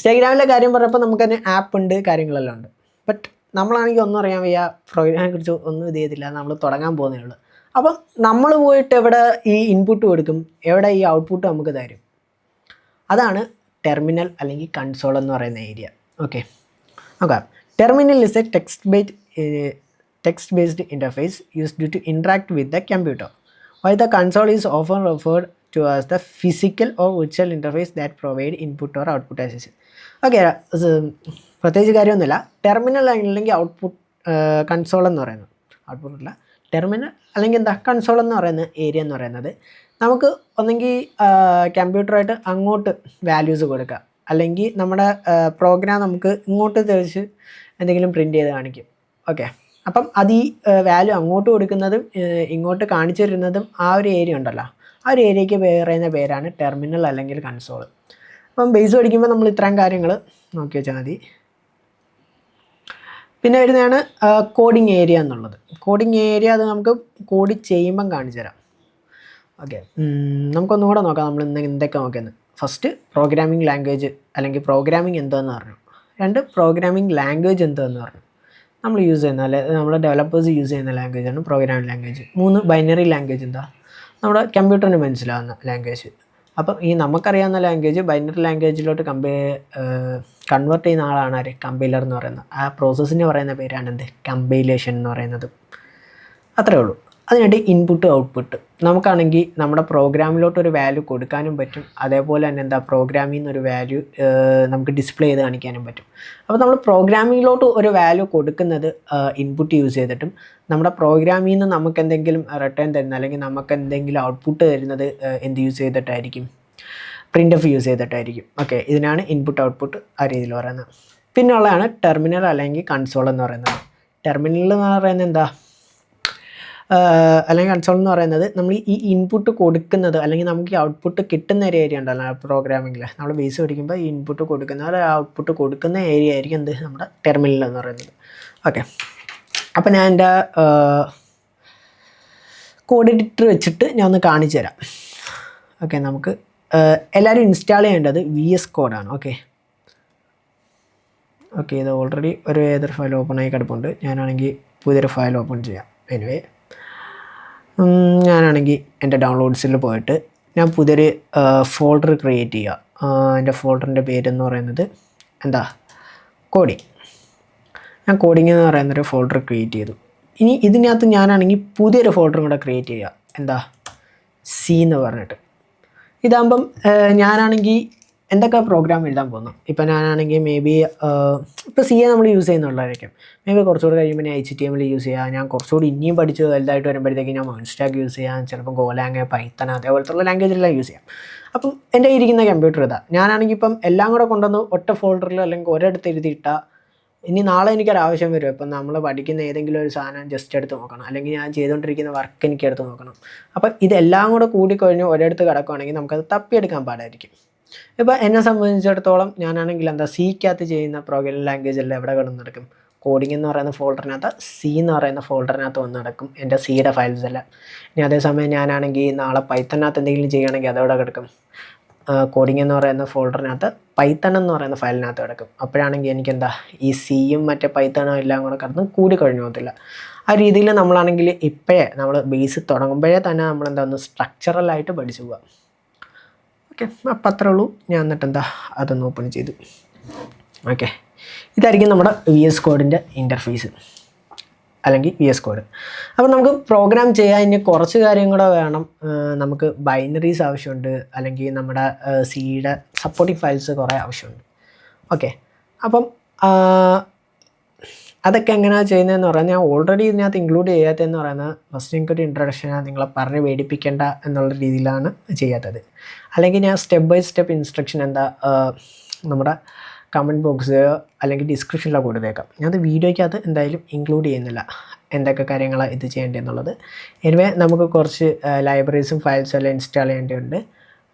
ഉണ്ട്, കാര്യങ്ങളെല്ലാം ഉണ്ട്. ബട്ട് നമ്മളാണെങ്കിൽ ഒന്നും അറിയാൻ വയ്യ, പ്രോഗ്രാമിനെ കുറിച്ച് ഒന്നും ഇത് ചെയ്തില്ല, നമ്മൾ തുടങ്ങാൻ പോകുന്നേ ഉള്ളൂ. അപ്പം നമ്മൾ പോയിട്ട് എവിടെ ഈ ഇൻപുട്ട് കൊടുക്കും, എവിടെ ഈ ഔട്ട്പുട്ട് നമുക്ക് തരും? അതാണ് ടെർമിനൽ അല്ലെങ്കിൽ കൺസോൾ എന്ന് പറയുന്ന area. Okay, terminal is A text based interface used to interact with the computer, while the console is often referred to as the physical or virtual interface that provide input or output access. Okay, പ്രത്യേകിച്ച് കാര്യമൊന്നുമില്ല. ടെർമിനൽ അല്ലെങ്കിൽ ഔട്ട്പുട്ട് കൺസോൾ എന്ന് പറയുന്നത്, ഔട്ട്പുട്ടല്ല ടെർമിനൽ അല്ലെങ്കിൽ കൺസോൾ എന്ന് പറയുന്ന ഏരിയ എന്ന് പറയുന്നത് നമുക്ക് ഒന്നെങ്കിൽ കമ്പ്യൂട്ടറായിട്ട് അങ്ങോട്ട് വാല്യൂസ് കൊടുക്കുക, അല്ലെങ്കിൽ നമ്മുടെ പ്രോഗ്രാം നമുക്ക് ഇങ്ങോട്ട് തിരിച്ച് എന്തെങ്കിലും പ്രിൻറ്റ് ചെയ്ത് കാണിക്കും. ഓക്കെ, അപ്പം അത് ഈ വാല്യൂ അങ്ങോട്ട് കൊടുക്കുന്നതും ഇങ്ങോട്ട് കാണിച്ചു തരുന്നതും ആ ഒരു ഏരിയ ഉണ്ടല്ലോ, ആ ഒരു ഏരിയയ്ക്ക് പറയുന്ന പേരാണ് ടെർമിനൽ അല്ലെങ്കിൽ കൺസോൾ. അപ്പം ബേസ് പഠിക്കുമ്പോൾ നമ്മൾ ഇത്രയും കാര്യങ്ങൾ നോക്കി വെച്ചാൽ മതി. പിന്നെ വരുന്നതാണ് കോഡിങ് ഏരിയ എന്നുള്ളത്. കോഡിങ് ഏരിയ അത് നമുക്ക് കോഡ് ചെയ്യുമ്പം കാണിച്ചു തരാം. ഓക്കെ, നമുക്കൊന്നുകൂടെ നോക്കാം നമ്മൾ ഇന്ന് എന്തൊക്കെ നോക്കിയെന്ന്. ഫസ്റ്റ്, പ്രോഗ്രാമിംഗ് ലാംഗ്വേജ് അല്ലെങ്കിൽ പ്രോഗ്രാമിംഗ് എന്താണെന്ന് പറഞ്ഞു. 2, പ്രോഗ്രാമിംഗ് ലാംഗ്വേജ് എന്താണെന്ന് പറഞ്ഞു. നമ്മൾ യൂസ് ചെയ്യുന്ന നമ്മുടെ ഡെവലപ്പേഴ്സ് യൂസ് ചെയ്യുന്ന ലാംഗ്വേജാണ് പ്രോഗ്രാമിംഗ് ലാംഗ്വേജ്. 3, ബൈനറി ലാംഗ്വേജ് നമ്മുടെ കമ്പ്യൂട്ടറിന് മനസ്സിലാവുന്ന ലാംഗ്വേജ്. അപ്പം ഈ നമുക്കറിയാവുന്ന ലാംഗ്വേജ് ബൈനറി ലാംഗ്വേജിലോട്ട് കൺവേർട്ട് ചെയ്യുന്ന ആളാണ് ആര്? കമ്പൈലർ എന്ന് പറയുന്നത്. ആ പ്രോസസ്സിന് പറയുന്ന പേരാണ് കമ്പൈലേഷൻ എന്ന് പറയുന്നത്. അത്രേ ഉള്ളൂ. അതിനായിട്ട് ഇൻപുട്ട് ഔട്ട്പുട്ട് നമുക്കാണെങ്കിൽ നമ്മുടെ പ്രോഗ്രാമിലോട്ട് ഒരു വാല്യൂ കൊടുക്കാനും പറ്റും, അതേപോലെ തന്നെ പ്രോഗ്രാമിൽ നിന്നൊരു വാല്യൂ നമുക്ക് ഡിസ്പ്ലേ ചെയ്ത് കാണിക്കാനും പറ്റും. അപ്പോൾ നമ്മൾ പ്രോഗ്രാമിങ്ങിലോട്ട് ഒരു വാല്യൂ കൊടുക്കുന്നത് ഇൻപുട്ട് യൂസ് ചെയ്തിട്ടും നമ്മുടെ പ്രോഗ്രാമിൽ നിന്ന് നമുക്ക് എന്തെങ്കിലും റിട്ടേൺ തരുന്ന അല്ലെങ്കിൽ നമുക്ക് എന്തെങ്കിലും ഔട്ട്പുട്ട് തരുന്നത് എന്ത് യൂസ് ചെയ്തിട്ടായിരിക്കും? പ്രിൻ്റ് യൂസ് ചെയ്തിട്ടായിരിക്കും. ഓക്കെ, ഇതിനാണ് ഇൻപുട്ട് ഔട്ട്പുട്ട് ആ രീതിയിൽ പറയുന്നത്. പിന്നെ ഉള്ളതാണ് ടെർമിനൽ അല്ലെങ്കിൽ കൺസോൾ എന്ന് പറയുന്നത്. ടെർമിനൽ എന്ന് പറയുന്നത് അല്ലെങ്കിൽ കൺസോൾ എന്ന് പറയുന്നത് നമ്മൾ ഈ ഇൻപുട്ട് കൊടുക്കുന്നത് അല്ലെങ്കിൽ നമുക്ക് ഈ ഔട്ട്പുട്ട് കിട്ടുന്ന ഒരു ഏരിയ ഉണ്ടല്ലോ പ്രോഗ്രാമിങ്ങിൽ. നമ്മൾ ബേസ് പഠിക്കുമ്പോൾ ഈ ഇൻപുട്ട് കൊടുക്കുന്ന ഔട്ട്പുട്ട് കൊടുക്കുന്ന ഏരിയ ആയിരിക്കും നമ്മുടെ ടെർമിനൽ എന്ന് പറയുന്നത്. ഓക്കെ, അപ്പോൾ ഞാൻ എൻ്റെ കോഡ് എഡിറ്റർ വെച്ചിട്ട് ഞാൻ ഒന്ന് കാണിച്ചു തരാം. ഓക്കെ, നമുക്ക് എല്ലാവരും ഇൻസ്റ്റാൾ ചെയ്യേണ്ടത് VS കോഡാണ്. ഓക്കെ, ഇത് ഓൾറെഡി ഏതൊരു ഫയൽ ഓപ്പൺ ആയി കിടപ്പുണ്ട്. ഞാനാണെങ്കിൽ പുതിയൊരു ഫയൽ ഓപ്പൺ ചെയ്യാം. എനിവേ, ഞാനാണെങ്കിൽ എൻ്റെ ഡൗൺലോഡ്സിൽ പോയിട്ട് ഞാൻ പുതിയൊരു ഫോൾഡർ ക്രിയേറ്റ് ചെയ്യുക. എൻ്റെ ഫോൾഡറിൻ്റെ പേരെന്ന് പറയുന്നത് കോഡിങ്. ഞാൻ കോഡിങ് എന്ന് പറയുന്നൊരു ഫോൾഡർ ക്രിയേറ്റ് ചെയ്തു. ഇനി ഇതിനകത്ത് ഞാനാണെങ്കിൽ പുതിയൊരു ഫോൾഡറും കൂടെ ക്രിയേറ്റ് ചെയ്യുക. സി എന്ന് പറഞ്ഞിട്ട്. ഇതാകുമ്പം ഞാനാണെങ്കിൽ എന്തൊക്കെ പ്രോഗ്രാം എഴുതാൻ പോകുന്നു. ഇപ്പോൾ ഞാനാണെങ്കിൽ മേ ബി ഇപ്പോൾ സി എ നമ്മൾ യൂസ് ചെയ്യുന്നുള്ളതായിരിക്കും. മേ ബി കുറച്ചുകൂടി കഴിയുമ്പോൾ ഞാൻ HTML യൂസ് ചെയ്യുക, ഞാൻ കുറച്ചുകൂടി ഇനിയും പഠിച്ച് വലുതായിട്ട് വരുമ്പോഴത്തേക്ക് ഞാൻ മോൺസ്റ്റാക്ക് യൂസ് ചെയ്യാം, ചിലപ്പോൾ ഗോലാങ്, പൈത്തൺ അതേപോലത്തുള്ള ലാംഗ്വേജെല്ലാം യൂസ് ചെയ്യാം. അപ്പം എൻ്റെ ഇരിക്കുന്ന കമ്പ്യൂട്ടർ ഇതാ. ഞാനാണെങ്കിൽ ഇപ്പം എല്ലാം കൂടെ കൊണ്ടുവന്ന് ഒറ്റ ഫോൾഡറിൽ അല്ലെങ്കിൽ ഒരിടത്ത് എഴുതിയിട്ടാൽ ഇനി നാളെ എനിക്കൊരാവശ്യം വരും. ഇപ്പം നമ്മൾ പഠിക്കുന്ന ഏതെങ്കിലും ഒരു സാധനം ജസ്റ്റ് എടുത്ത് നോക്കണം, അല്ലെങ്കിൽ ഞാൻ ചെയ്തുകൊണ്ടിരിക്കുന്ന വർക്ക് എനിക്ക് എടുത്ത് നോക്കണം. അപ്പം ഇതെല്ലാം കൂടെ കൂടിക്കഴിഞ്ഞ് ഒരിടത്ത് കിടക്കുകയാണെങ്കിൽ നമുക്കത് തപ്പിയെടുക്കാൻ പാടായിരിക്കും. ഇപ്പോൾ എന്നെ സംബന്ധിച്ചിടത്തോളം ഞാനാണെങ്കിൽ സിക്കകത്ത് ചെയ്യുന്ന പ്രോഗ്രാമിംഗ് ലാംഗ്വേജ് എല്ലാം എവിടെ കിടന്ന് നടക്കും? കോഡിംഗ് എന്ന് പറയുന്ന ഫോൾഡറിനകത്ത് സി എന്ന് പറയുന്ന ഫോൾഡറിനകത്ത് വന്ന് നടക്കും എൻ്റെ സിയുടെ ഫയൽസ് എല്ലാം. ഇനി അതേസമയം ഞാനാണെങ്കിൽ നാളെ പൈത്തണിനകത്ത് എന്തെങ്കിലും ചെയ്യുകയാണെങ്കിൽ അതെവിടെ കിടക്കും? കോഡിംഗ് എന്ന് പറയുന്ന ഫോൾഡറിനകത്ത് പൈത്തൺ എന്ന് പറയുന്ന ഫയലിനകത്ത് കിടക്കും. അപ്പോഴാണെങ്കിൽ എനിക്കെന്താ ഈ സിയും മറ്റേ പൈത്തണും എല്ലാം കൂടെ കിടന്ന് കൂടി കഴിഞ്ഞു പോകത്തില്ല. ആ രീതിയിൽ നമ്മളാണെങ്കിൽ ഇപ്പോഴേ നമ്മൾ ബേസ് തുടങ്ങുമ്പോഴേ തന്നെ നമ്മളെന്താ സ്ട്രക്ചറലായിട്ട് പഠിച്ചു പോവുക. ഓക്കെ, അപ്പം അത്രേ ഉള്ളൂ. ഞാൻ എന്നിട്ട് അതൊന്ന് ഓപ്പൺ ചെയ്തു. ഓക്കെ, ഇതായിരിക്കും നമ്മുടെ VS കോഡിൻ്റെ ഇൻ്റർഫേസ് അല്ലെങ്കിൽ VS കോഡ്. അപ്പോൾ നമുക്ക് പ്രോഗ്രാം ചെയ്യാൻ ഇനി കുറച്ച് കാര്യം കൂടെ വേണം. നമുക്ക് ബൈനറീസ് ആവശ്യമുണ്ട്, അല്ലെങ്കിൽ നമ്മുടെ സിയുടെ സപ്പോർട്ടിംഗ് ഫയൽസ് കുറേ ആവശ്യമുണ്ട്. ഓക്കെ, അപ്പം അതൊക്കെ എങ്ങനെയാണ് ചെയ്യുന്നതെന്ന് പറഞ്ഞാൽ ഞാൻ ഓൾറെഡി ഇതിനകത്ത് ഇൻക്ലൂഡ് ചെയ്യാത്തതെന്ന് പറയുന്നത് ഫസ്റ്റ് നിങ്ങൾക്കൊരു ഇൻട്രൊഡക്ഷനാണ്, നിങ്ങളെ പറഞ്ഞ് പേടിപ്പിക്കേണ്ട എന്നുള്ള രീതിയിലാണ് ചെയ്യാത്തത്. അല്ലെങ്കിൽ ഞാൻ സ്റ്റെപ്പ് ബൈ സ്റ്റെപ്പ് ഇൻസ്ട്രക്ഷൻ നമ്മുടെ കമൻറ്റ് ബോക്സ് അല്ലെങ്കിൽ ഡിസ്ക്രിപ്ഷനിലൊക്കെ കൊടുത്തേക്കാം. ഞാനത് വീഡിയോയ്ക്കകത്ത് എന്തായാലും ഇൻക്ലൂഡ് ചെയ്യുന്നില്ല എന്തൊക്കെ കാര്യങ്ങളാണ് ഇത് ചെയ്യേണ്ടതെന്നുള്ളത്. എനിവേ നമുക്ക് കുറച്ച് ലൈബ്രറീസും ഫയൽസും എല്ലാം ഇൻസ്റ്റാൾ ചെയ്യേണ്ടതുണ്ട്.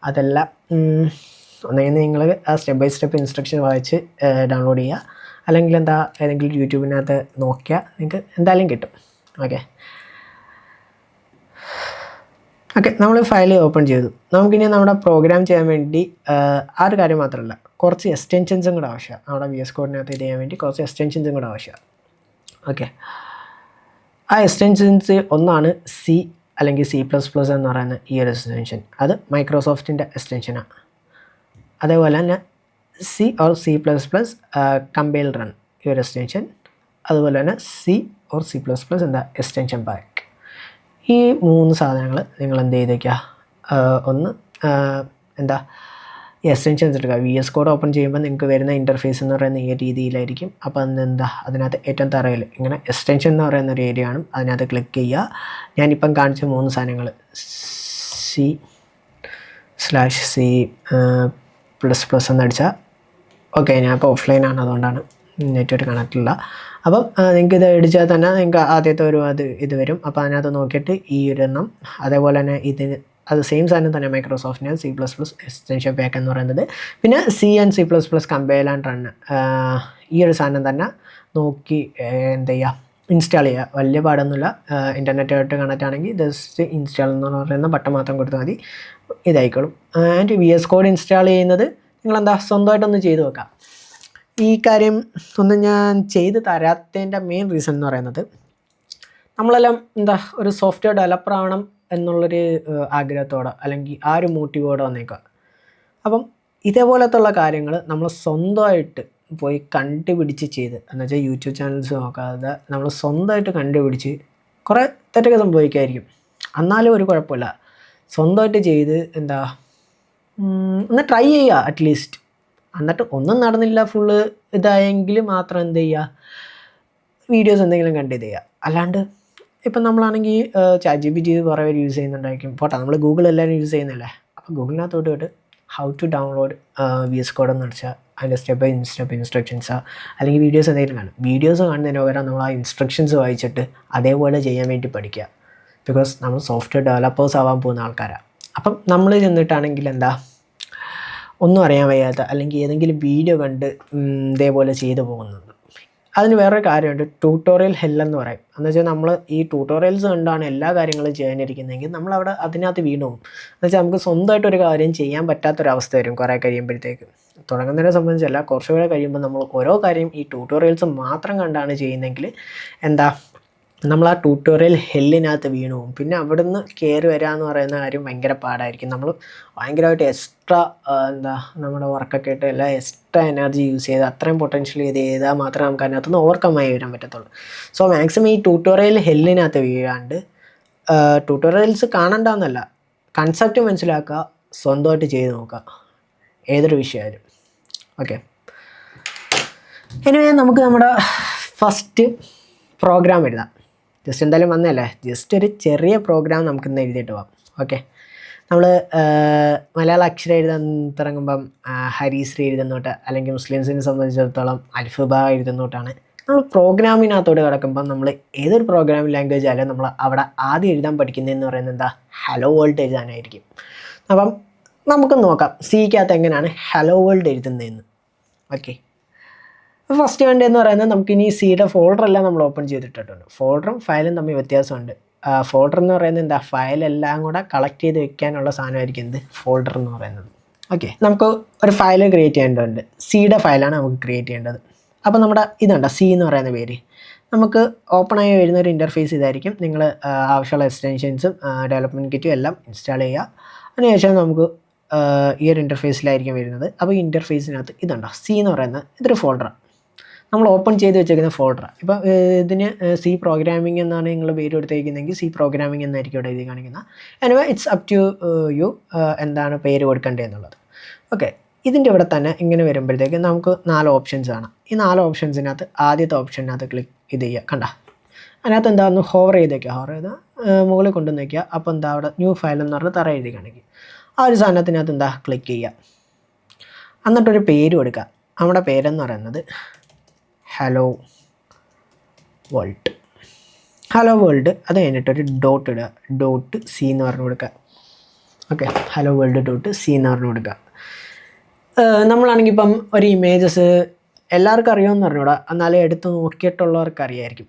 അതെല്ലാം ഒന്നെങ്കിൽ നിങ്ങൾ ആ സ്റ്റെപ്പ് ബൈ സ്റ്റെപ്പ് ഇൻസ്ട്രക്ഷൻ വായിച്ച് ഡൗൺലോഡ് ചെയ്യുക, അല്ലെങ്കിൽ ഏതെങ്കിലും യൂട്യൂബിനകത്ത് നോക്കിയാൽ നിങ്ങൾക്ക് എന്തായാലും കിട്ടും. ഓക്കെ, നമ്മൾ ഫയൽ ഓപ്പൺ ചെയ്തു. നമുക്കിനി നമ്മുടെ പ്രോഗ്രാം ചെയ്യാൻ വേണ്ടി ആ ഒരു കാര്യം മാത്രമല്ല, കുറച്ച് എക്സ്റ്റെൻഷൻസും കൂടെ ആവശ്യമാണ്. നമ്മുടെ VS കോഡിനകത്ത് ഇത് ചെയ്യാൻ വേണ്ടി കുറച്ച് എക്സ്റ്റെൻഷൻസും കൂടെ ആവശ്യമാണ്. ഓക്കെ, ആ എക്സ്റ്റെൻഷൻസ് ഒന്നാണ് C അല്ലെങ്കിൽ C++ എന്ന് പറയുന്ന ഈ ഒരു എക്സ്റ്റെൻഷൻ. അത് മൈക്രോസോഫ്റ്റിൻ്റെ എക്സ്റ്റെൻഷനാണ്. അതേപോലെ തന്നെ C or C++ compile run ഈ ഒരു എക്സ്റ്റെൻഷൻ. അതുപോലെ തന്നെ C or C++ extension pack. ഈ 3 സാധനങ്ങൾ നിങ്ങൾ എന്ത് ചെയ്തേക്കുക, ഒന്ന് എക്സ്റ്റെൻഷൻസ് എടുക്കുക. VS കോഡ് ഓപ്പൺ ചെയ്യുമ്പോൾ നിങ്ങൾക്ക് വരുന്ന ഇൻ്റർഫേസ് എന്ന് പറയുന്ന ഈ രീതിയിലായിരിക്കും. അപ്പോൾ അതിനകത്ത് ഏറ്റവും തറയിൽ ഇങ്ങനെ എക്സ്റ്റെൻഷൻ എന്ന് പറയുന്ന ഒരു ഏരിയ ആണ്, അതിനകത്ത് ക്ലിക്ക് ചെയ്യുക. ഞാനിപ്പം കാണിച്ച 3 സാധനങ്ങൾ C/C++ എന്നടിച്ചാൽ ഓക്കെ. ഞാനിപ്പോൾ ഓഫ്ലൈനാണ്, അതുകൊണ്ടാണ് നെറ്റ്വർക്ക് കണക്റ്റില്ല. അപ്പം നിങ്ങൾക്ക് ഇത് അടിച്ചാൽ തന്നെ നിങ്ങൾക്ക് ആദ്യത്തെ ഒരു ഇത് വരും. അപ്പോൾ അതിനകത്ത് നോക്കിയിട്ട് ഈ ഒരെണ്ണം, അതേപോലെ തന്നെ ഇതിന് അത് സെയിം സാധനം തന്നെ മൈക്രോസോഫ്റ്റിന് C++ എക്സ്റ്റൻഷൻ പാക്ക് എന്ന് പറയുന്നത്. പിന്നെ C and C++ compile and run ഈ ഒരു സാധനം തന്നെ നോക്കി ഇൻസ്റ്റാൾ ചെയ്യുക. വലിയ പാടൊന്നുമില്ല. ഇൻ്റർനെറ്റായിട്ട് കണക്റ്റ് ആണെങ്കിൽ ജസ്റ്റ് ഇൻസ്റ്റാൾ എന്ന് പറയുന്ന ബട്ടൺ മാത്രം കൊടുത്താൽ മതി, ഇതായിക്കോളും. ആൻഡ് VS കോഡ് ഇൻസ്റ്റാൾ ചെയ്യുന്നത് നിങ്ങളെന്താ സ്വന്തമായിട്ടൊന്ന് ചെയ്ത് വെക്കാം. ഈ കാര്യം ഒന്നും ഞാൻ ചെയ്ത് തരാത്തതിൻ്റെ മെയിൻ റീസൺ എന്ന് പറയുന്നത്, നമ്മളെല്ലാം ഒരു സോഫ്റ്റ്വെയർ ഡെവലപ്പർ ആവണം എന്നുള്ളൊരു ആഗ്രഹത്തോടെ അല്ലെങ്കിൽ ആ ഒരു മോട്ടീവോടെ വന്നേക്കുക. അപ്പം ഇതേപോലത്തുള്ള കാര്യങ്ങൾ നമ്മൾ സ്വന്തമായിട്ട് പോയി കണ്ടുപിടിച്ച് ചെയ്ത്, എന്നുവെച്ചാൽ യൂട്യൂബ് ചാനൽസ് നോക്കാതെ നമ്മൾ സ്വന്തമായിട്ട് കണ്ടുപിടിച്ച് കുറേ തെറ്റൊക്കെ സംഭവിക്കുമായിരിക്കും. എന്നാലും ഒരു കുഴപ്പമില്ല, സ്വന്തമായിട്ട് ചെയ്ത് ഒന്ന് ട്രൈ ചെയ്യുക അറ്റ്ലീസ്റ്റ്. എന്നിട്ട് ഒന്നും നടന്നില്ല, ഫുള്ള് ഇതായെങ്കിൽ മാത്രം വീഡിയോസ് എന്തെങ്കിലും കണ്ട് ഇത് ചെയ്യുക. അല്ലാണ്ട് ഇപ്പം നമ്മളാണെങ്കിൽ ChatGPT കുറേ പേര് യൂസ് ചെയ്യുന്നുണ്ടായിരിക്കും. പോട്ടെ, നമ്മൾ Google എല്ലാവരും യൂസ് ചെയ്യുന്നില്ലേ. അപ്പോൾ ഗൂഗിളിനകത്തോട്ട് പോയിട്ട് how to download VS code എന്ന് അടിച്ചാൽ അതിൻ്റെ സ്റ്റെപ്പ് ബൈ സ്റ്റെപ്പ് ഇൻസ്ട്രക്ഷൻസാ അല്ലെങ്കിൽ വീഡിയോസ് എന്തെങ്കിലും കാണും. വീഡിയോസ് കാണുന്നതിന് പകരം നമ്മൾ ആ ഇൻസ്ട്രക്ഷൻസ് വായിച്ചിട്ട് അതേപോലെ ചെയ്യാൻ വേണ്ടി പഠിക്കുക. ബിക്കോസ് നമ്മൾ സോഫ്റ്റ്വെയർ ഡെവലപ്പേഴ്സ് ആവാൻ പോകുന്ന ആൾക്കാരാണ്. അപ്പം നമ്മൾ ചെന്നിട്ടാണെങ്കിൽ ഒന്നും അറിയാൻ വയ്യാത്ത അല്ലെങ്കിൽ ഏതെങ്കിലും വീഡിയോ കണ്ട് ഇതേപോലെ ചെയ്തു പോകുന്നുണ്ട്. അതിന് വേറൊരു കാര്യമുണ്ട്, ട്യൂട്ടോറിയൽ ഹെല്ലെന്ന് പറയും. എന്നുവെച്ചാൽ നമ്മൾ ഈ ട്യൂട്ടോറിയൽസ് കണ്ടാണ് എല്ലാ കാര്യങ്ങളും ചെയ്യാനിരിക്കുന്നതെങ്കിൽ നമ്മളവിടെ അതിനകത്ത് വീണു പോകും. എന്നുവെച്ചാൽ നമുക്ക് സ്വന്തമായിട്ടൊരു കാര്യം ചെയ്യാൻ പറ്റാത്തൊരവസ്ഥ വരും കുറേ കഴിയുമ്പോഴത്തേക്ക്. തുടങ്ങുന്നതിനെ സംബന്ധിച്ചല്ല, കുറച്ചുകൂടെ കഴിയുമ്പോൾ നമ്മൾ ഓരോ കാര്യം ഈ ട്യൂട്ടോറിയൽസ് മാത്രം കണ്ടാണ് ചെയ്യുന്നതെങ്കിൽ നമ്മൾ ആ ട്യൂട്ടോറിയൽ ഹെല്ലിനകത്ത് വീണു പോകും. പിന്നെ അവിടുന്ന് കയറി വരാമെന്ന് പറയുന്ന കാര്യം ഭയങ്കര പാടായിരിക്കും. നമ്മൾ ഭയങ്കരമായിട്ട് എക്സ്ട്രാ നമ്മുടെ വർക്കൊക്കെ ആയിട്ട് എല്ലാം എക്സ്ട്രാ എനർജി യൂസ് ചെയ്ത് അത്രയും പൊട്ടൻഷ്യൽ ചെയ്താൽ മാത്രമേ നമുക്ക് അതിനകത്തുനിന്ന് ഓവർകം ആയി വരാൻ പറ്റത്തുള്ളൂ. സോ മാക്സിമം ഈ ട്യൂട്ടോറിയൽ ഹെല്ലിനകത്ത് വീഴാണ്ട്, ട്യൂട്ടോറിയൽസ് കാണണ്ടെന്നല്ല, കൺസെപ്റ്റ് മനസ്സിലാക്കുക, സ്വന്തമായിട്ട് ചെയ്ത് നോക്കുക. ഏതൊരു വിഷയമായാലും. ഓക്കെ, എനിവേ നമുക്ക് നമ്മുടെ ഫസ്റ്റ് പ്രോഗ്രാം എഴുതാം. ജസ്റ്റ് എന്തായാലും വന്നല്ലേ, ജസ്റ്റ് ഒരു ചെറിയ പ്രോഗ്രാം നമുക്കിന്ന് എഴുതിയിട്ട് പോകാം. ഓക്കെ, നമ്മൾ മലയാള അക്ഷരം എഴുതാൻ തുടങ്ങുമ്പം ഹരിശ്രീ എഴുതുന്നോട്ട്, അല്ലെങ്കിൽ മുസ്ലിംസിനെ സംബന്ധിച്ചിടത്തോളം അൽഫബ എഴുതുന്നോട്ടാണ്. നമ്മൾ പ്രോഗ്രാമിനകത്തോട് കിടക്കുമ്പം നമ്മൾ ഏതൊരു പ്രോഗ്രാമിംഗ് ലാംഗ്വേജ് ആയാലും നമ്മൾ അവിടെ ആദ്യം എഴുതാൻ പഠിക്കുന്നതെന്ന് പറയുന്നത് എന്താ, ഹലോ വേൾഡ് എഴുതാനായിരിക്കും. അപ്പം നമുക്ക് നോക്കാം സിക്കകത്ത് എങ്ങനെയാണ് ഹലോ വേൾഡ് എഴുതുന്നതെന്ന്. ഓക്കെ, ഫസ്റ്റ് വേണ്ടതെന്ന് പറയുന്നത് നമുക്കിനി സിയുടെ ഫോൾഡറെല്ലാം നമ്മൾ ഓപ്പൺ ചെയ്തിട്ടിട്ടുണ്ട്. ഫോൾഡറും ഫയലും തമ്മിൽ വ്യത്യാസമുണ്ട്. ഫോൾഡർ എന്ന് പറയുന്നത് എന്താ, ഫയലെല്ലാം കൂടെ കളക്ട് ചെയ്ത് വെക്കാനുള്ള സാധനമായിരിക്കും എന്ത്, ഫോൾഡർ എന്ന് പറയുന്നത്. ഓക്കെ, നമുക്ക് ഒരു ഫയൽ ക്രിയേറ്റ് ചെയ്യേണ്ടതുണ്ട്. സിയുടെ ഫയലാണ് നമുക്ക് ക്രിയേറ്റ് ചെയ്യേണ്ടത്. അപ്പോൾ നമ്മുടെ ഇതുണ്ട് സി എന്ന് പറയുന്ന പേര്, നമുക്ക് ഓപ്പണായി വരുന്ന ഒരു ഇൻ്റർഫേസ് ഇതായിരിക്കും. നിങ്ങൾ ആവശ്യമുള്ള എക്സ്റ്റൻഷൻസും ഡെവലപ്മെൻറ്റ് കിറ്റും എല്ലാം ഇൻസ്റ്റാൾ ചെയ്യുക. അതിനുശേഷം നമുക്ക് ഈ ഒരു ഇൻ്റർഫേസിലായിരിക്കും വരുന്നത്. അപ്പോൾ ഈ ഇൻ്റർഫേസിനകത്ത് ഇതുണ്ടോ സി എന്ന് പറയുന്ന ഇതൊരു ഫോൾഡറാണ്, നമ്മൾ ഓപ്പൺ ചെയ്ത് വെച്ചേക്കുന്ന ഫോൾഡറാണ്. ഇപ്പോൾ ഇതിന് സി പ്രോഗ്രാമിംഗ് എന്നാണ് നിങ്ങൾ പേര് കൊടുത്തേക്കുന്നതെങ്കിൽ സി പ്രോഗ്രാമിംഗ് എന്നായിരിക്കും ഇവിടെ എഴുതി കാണിക്കുന്നത്. Anyway it's up to you എന്താണ് പേര് കൊടുക്കേണ്ടത് എന്നുള്ളത്. ഓക്കെ, ഇതിൻ്റെ ഇവിടെ തന്നെ ഇങ്ങനെ വരുമ്പോഴത്തേക്ക് നമുക്ക് 4 ഓപ്ഷൻസ് കാണാം. ഈ 4 ഓപ്ഷൻസിനകത്ത് ആദ്യത്തെ ഓപ്ഷനകത്ത് ക്ലിക്ക് ഇത് ചെയ്യുക. കണ്ട, അതിനകത്ത് എന്താണെന്ന് ഹോവർ ചെയ്ത് വയ്ക്കുക. ഹോവർ ചെയ്ത് മുകളിൽ കൊണ്ടുവന്ന് വയ്ക്കുക. അപ്പോൾ എന്താ അവിടെ ന്യൂ ഫയൽ എന്ന് പറഞ്ഞ് തറ എഴുതി കാണിക്കും. ആ ഒരു സാധനത്തിനകത്ത് എന്താ ക്ലിക്ക് ചെയ്യുക. എന്നിട്ടൊരു പേര് കൊടുക്കുക. നമ്മുടെ പേരെന്ന് പറയുന്നത് ഹലോ വേൾഡ്. Hello world. അത് കഴിഞ്ഞിട്ടൊരു ഡോട്ട് ഇടുക. ഡോട്ട് സി എന്ന് പറഞ്ഞു കൊടുക്കുക. Okay, hello world dot C എന്ന് പറഞ്ഞു കൊടുക്കുക. നമ്മളാണെങ്കിൽ ഇപ്പം ഒരു ഇമേജസ് എല്ലാവർക്കും അറിയുമെന്ന് പറഞ്ഞൂടാ, എന്നാലും എടുത്ത് നോക്കിയിട്ടുള്ളവർക്ക് അറിയായിരിക്കും.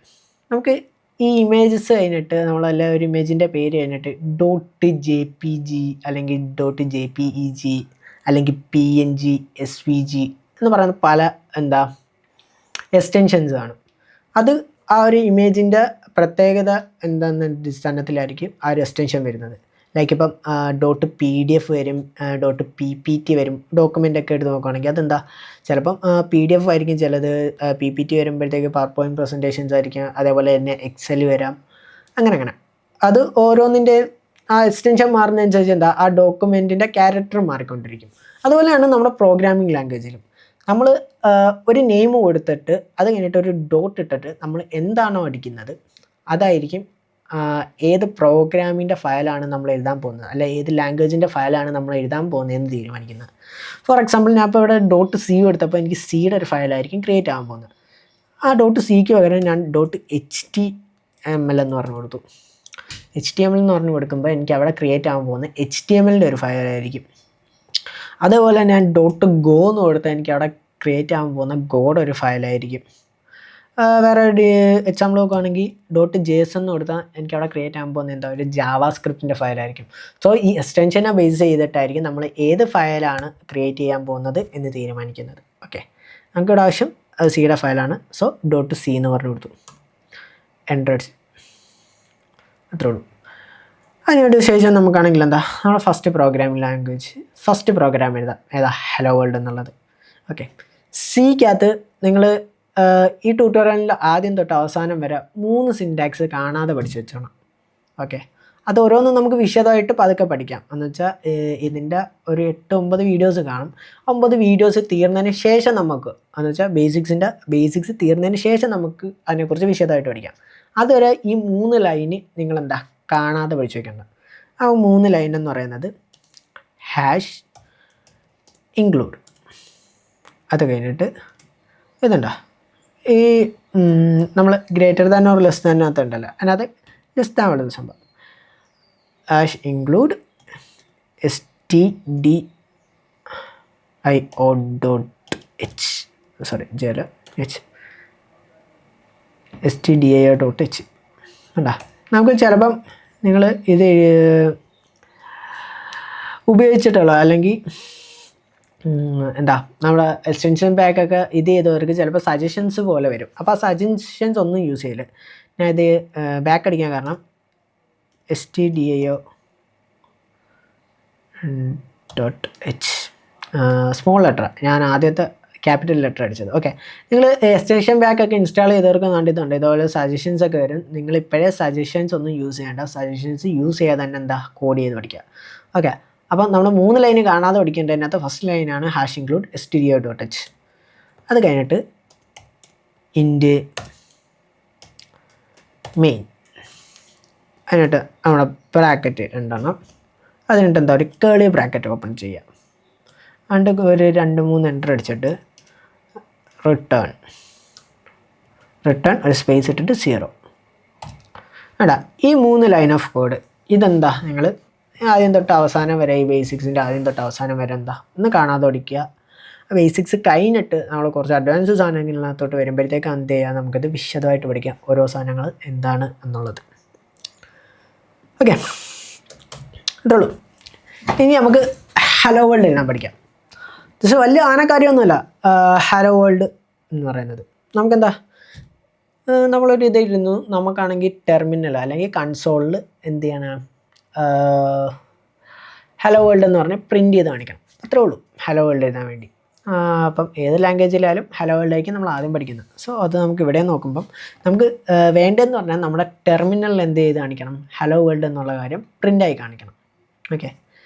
നമുക്ക് ഈ ഇമേജസ് കഴിഞ്ഞിട്ട് നമ്മളല്ല ഒരു ഇമേജിൻ്റെ പേര് കഴിഞ്ഞിട്ട് ഡോട്ട് ജെ പി ജി അല്ലെങ്കിൽ dot J P E G അല്ലെങ്കിൽ P N G S V G എന്ന് പറയുന്ന പല എന്താ എക്സ്റ്റൻഷൻസ് ആണ്. അത് ആ ഒരു ഇമേജിൻ്റെ പ്രത്യേകത എന്താണെന്ന അടിസ്ഥാനത്തിലായിരിക്കും ആ ഒരു എക്സ്റ്റൻഷൻ വരുന്നത്. ലൈക്ക് ഇപ്പം ഡോട്ട് പി ഡി എഫ് വരും, ഡോട്ട് പി പി ടി വരും. ഡോക്യുമെൻ്റൊക്കെ എടുത്ത് നോക്കുകയാണെങ്കിൽ അതെന്താ, ചിലപ്പം പി ഡി എഫ് ആയിരിക്കും, ചിലത് പി പി ടി വരുമ്പോഴത്തേക്ക് പവർ പോയിൻറ്റ് പ്രസൻറ്റേഷൻസ് ആയിരിക്കും, അതേപോലെ തന്നെ എക്സൽ വരാം. അങ്ങനെ അത് ഓരോന്നിൻ്റെ ആ എക്സ്റ്റൻഷൻ മാറുന്നതനുസരിച്ച് എന്താ ആ ഡോക്യുമെൻറ്റിൻ്റെ ക്യാരക്ടർ മാറിക്കൊണ്ടിരിക്കും. അതുപോലെയാണ് നമ്മുടെ പ്രോഗ്രാമിംഗ് ലാംഗ്വേജിലും. നമ്മൾ ഒരു നെയിം കൊടുത്തിട്ട് അത് കഴിഞ്ഞിട്ട് ഒരു ഡോട്ട് ഇട്ടിട്ട് നമ്മൾ എന്താണോ അടിക്കുന്നത് അതായിരിക്കും ഏത് പ്രോഗ്രാമിൻ്റെ ഫയലാണ് നമ്മൾ എഴുതാൻ പോകുന്നത്, അല്ല ഏത് ലാംഗ്വേജിൻ്റെ ഫയലാണ് നമ്മൾ എഴുതാൻ പോകുന്നതെന്ന് തീരുമാനിക്കുന്നത്. ഫോർ എക്സാമ്പിൾ ഞാൻ ഇപ്പോൾ ഇവിടെ ഡോട്ട് സി കൊടുത്തപ്പോൾ എനിക്ക് സിയുടെ ഒരു ഫയലായിരിക്കും ക്രിയേറ്റ് ആകാൻ പോകുന്നത്. ആ ഡോട്ട് സിക്ക് പകരം ഞാൻ dot H T M L എന്ന് പറഞ്ഞു കൊടുത്തു. എച്ച് ടി എം എൽ എന്ന് പറഞ്ഞു കൊടുക്കുമ്പോൾ എനിക്ക് അവിടെ ക്രിയേറ്റ് ആകാൻ പോകുന്നത് എച്ച് ടി എം എല്ലിൻ്റെ ഒരു ഫയലായിരിക്കും. അതേപോലെ ഞാൻ ഡോട്ട് ഗോ എന്ന് കൊടുത്താൽ എനിക്ക് അവിടെ ക്രിയേറ്റ് ആകാൻ പോകുന്ന ഗോഡ് ഒരു ഫയലായിരിക്കും. വേറെ ഒരു എക്സാമ്പിൾ നോക്കുകയാണെങ്കിൽ ഡോട്ട് ജെ എസ് എന്ന് കൊടുത്താൽ എനിക്ക് അവിടെ ക്രിയേറ്റ് ആകാൻ പോകുന്ന എന്താ ഒരു ജാവാ സ്ക്രിപ്റ്റിൻ്റെ ഫയലായിരിക്കും. സോ ഈ എക്സ്റ്റൻഷനെ ബേസ് ചെയ്തിട്ടായിരിക്കും നമ്മൾ ഏത് ഫയലാണ് ക്രിയേറ്റ് ചെയ്യാൻ പോകുന്നത് എന്ന് തീരുമാനിക്കുന്നത്. ഓക്കെ, നമുക്കിവിടെ ആവശ്യം സിയുടെ ഫയലാണ്. സോ ഡോട്ട് സി എന്ന് പറഞ്ഞു കൊടുത്തു, എൻ്റർ അടിച്ച്, അത്രേ ഉള്ളൂ. അതിനോട് ശേഷം നമുക്കാണെങ്കിൽ എന്താ നമ്മുടെ first programming language first program എഴുതാം. ഏതാ, ഹലോ വേൾഡ് എന്നുള്ളത്. ഓക്കെ, സിക്കകത്ത് നിങ്ങൾ ഈ ട്യൂട്ടോറിയലിൽ ആദ്യം തൊട്ട് അവസാനം വരെ 3 സിൻറ്റാക്സ് കാണാതെ പഠിച്ചു വെച്ചോണം. ഓക്കെ, അത് ഓരോന്നും നമുക്ക് വിശദമായിട്ട് പതുക്കെ പഠിക്കാം. എന്ന് വെച്ചാൽ ഇതിൻ്റെ ഒരു 8-9 വീഡിയോസ് കാണും. 9 വീഡിയോസ് തീർന്നതിന് ശേഷം നമുക്ക് എന്ന് വെച്ചാൽ ബേസിക്സ് തീർന്നതിന് ശേഷം നമുക്ക് അതിനെക്കുറിച്ച് വിശദമായിട്ട് പഠിക്കാം. അതുവരെ ഈ 3 ലൈന് നിങ്ങളെന്താ കാണാതെ പഠിച്ചു വയ്ക്കേണ്ട. ആ 3 ലൈൻ എന്ന് പറയുന്നത് ഹാഷ് ഇൻക്ലൂഡ്, അത് കഴിഞ്ഞിട്ട് ഇതുണ്ടോ ഈ നമ്മൾ ഗ്രേറ്റർ ദാൻ ഓർ ലെസ് ദാനകത്ത് ഉണ്ടല്ലോ, അതിനകത്ത് ലെസ് ദാൻ ഉള്ളത് സംഭവം hash include stdio .h stdio.h കണ്ടാ. നമുക്ക് ചിലപ്പം നിങ്ങൾ ഇത് ഉപയോഗിച്ചിട്ടുള്ള അല്ലെങ്കിൽ എന്താ നമ്മുടെ എക്സ്റ്റൻഷൻ പാക്കൊക്കെ ഇത് ചെയ്തവർക്ക് ചിലപ്പോൾ സജഷൻസ് പോലെ വരും. അപ്പോൾ ആ സജഷൻസ് ഒന്നും യൂസ് ചെയ്യില്ല. ഞാൻ ഇത് ബാക്ക് അടിക്കാൻ കാരണം stdio.h സ്മോൾ ലെറ്റർ, ഞാൻ ആദ്യത്തെ ക്യാപിറ്റൽ ലെറ്റർ അടിച്ചത്. ഓക്കെ, നിങ്ങൾ എക്സ്റ്റൻഷൻ പാക്കൊക്കെ ഇൻസ്റ്റാൾ ചെയ്തവർക്ക് കണ്ടിട്ടുണ്ട് ഇതുപോലെ സജഷൻസ് ഒക്കെ വരും. നിങ്ങൾ ഇപ്പോഴേ സജഷൻസ് ഒന്നും യൂസ് ചെയ്യേണ്ട, സജഷൻസ് യൂസ് ചെയ്യാതെ തന്നെ എന്താ കോഡ് ചെയ്ത് പഠിക്കുക. ഓക്കെ, അപ്പം നമ്മൾ 3 ലൈന് കാണാതെ പഠിക്കേണ്ടതിനകത്ത് ഫസ്റ്റ് ലൈനാണ് ഹാഷ് ഇൻക്ലൂഡ് stdio.h. അത് കഴിഞ്ഞിട്ട് ഇൻറ്റ് മെയിൻ, അതിനിട്ട് നമ്മുടെ ബ്രാക്കറ്റ് 2 അതിനിട്ട് എന്താ ഒരു കേളി ബ്രാക്കറ്റ് ഓപ്പൺ ചെയ്യുക. എന്നിട്ട് ഒരു 2-3 എൻ്റർ അടിച്ചിട്ട് റിട്ടേൺ ഒരു സ്പേസ് ഇട്ടിട്ട് 0. എടാ ഈ 3 ലൈൻ ഓഫ് കോഡ് ഇതെന്താ നിങ്ങൾ ആദ്യം തൊട്ട് അവസാനം വരെ ഈ ബേസിക്സിൻ്റെ ആദ്യം തൊട്ട് അവസാനം വരെ എന്താ ഒന്ന് കാണാതെ പഠിക്കുക. ബേസിക്സ് കഴിഞ്ഞിട്ട് നമ്മൾ കുറച്ച് അഡ്വാൻസ് സാധനങ്ങളിനകത്തോട്ട് വരുമ്പോഴത്തേക്ക് എന്ത് ചെയ്യുക, നമുക്കത് വിശദമായിട്ട് പഠിക്കാം ഓരോ സാധനങ്ങൾ എന്താണ് എന്നുള്ളത്. ഓക്കെ, ഇതുള്ളൂ. ഇനി നമുക്ക് ഹലോ വേൾഡ് എഴുതാൻ പഠിക്കാം. പക്ഷേ വലിയ ആനക്കാര്യമൊന്നുമല്ല ഹലോ വേൾഡ് എന്ന് പറയുന്നത്. നമുക്കെന്താ നമ്മളൊരു ഇതായിരുന്നു, നമുക്കാണെങ്കിൽ ടെർമിനൽ അല്ലെങ്കിൽ കൺസോളിൽ എന്ത് ചെയ്യണം, ഹലോ വേൾഡ് എന്ന് പറഞ്ഞാൽ പ്രിൻറ്റ് ചെയ്ത് കാണിക്കണം. അത്രേ ഉള്ളൂ ഹലോ വേൾഡ് എഴുതാൻ വേണ്ടി. അപ്പം ഏത് ലാംഗ്വേജിലായാലും ഹലോ വേൾഡ് ആയിരിക്കും നമ്മൾ ആദ്യം പഠിക്കുന്നത്. സോ അത് നമുക്ക് ഇവിടെ നോക്കുമ്പം നമുക്ക് വേണ്ടതെന്ന് പറഞ്ഞാൽ നമ്മുടെ ടെർമിനലിൽ എന്ത് ചെയ്ത് കാണിക്കണം, ഹലോ വേൾഡ് എന്നുള്ള കാര്യം പ്രിൻ്റായി കാണിക്കണം. ഓക്കെ,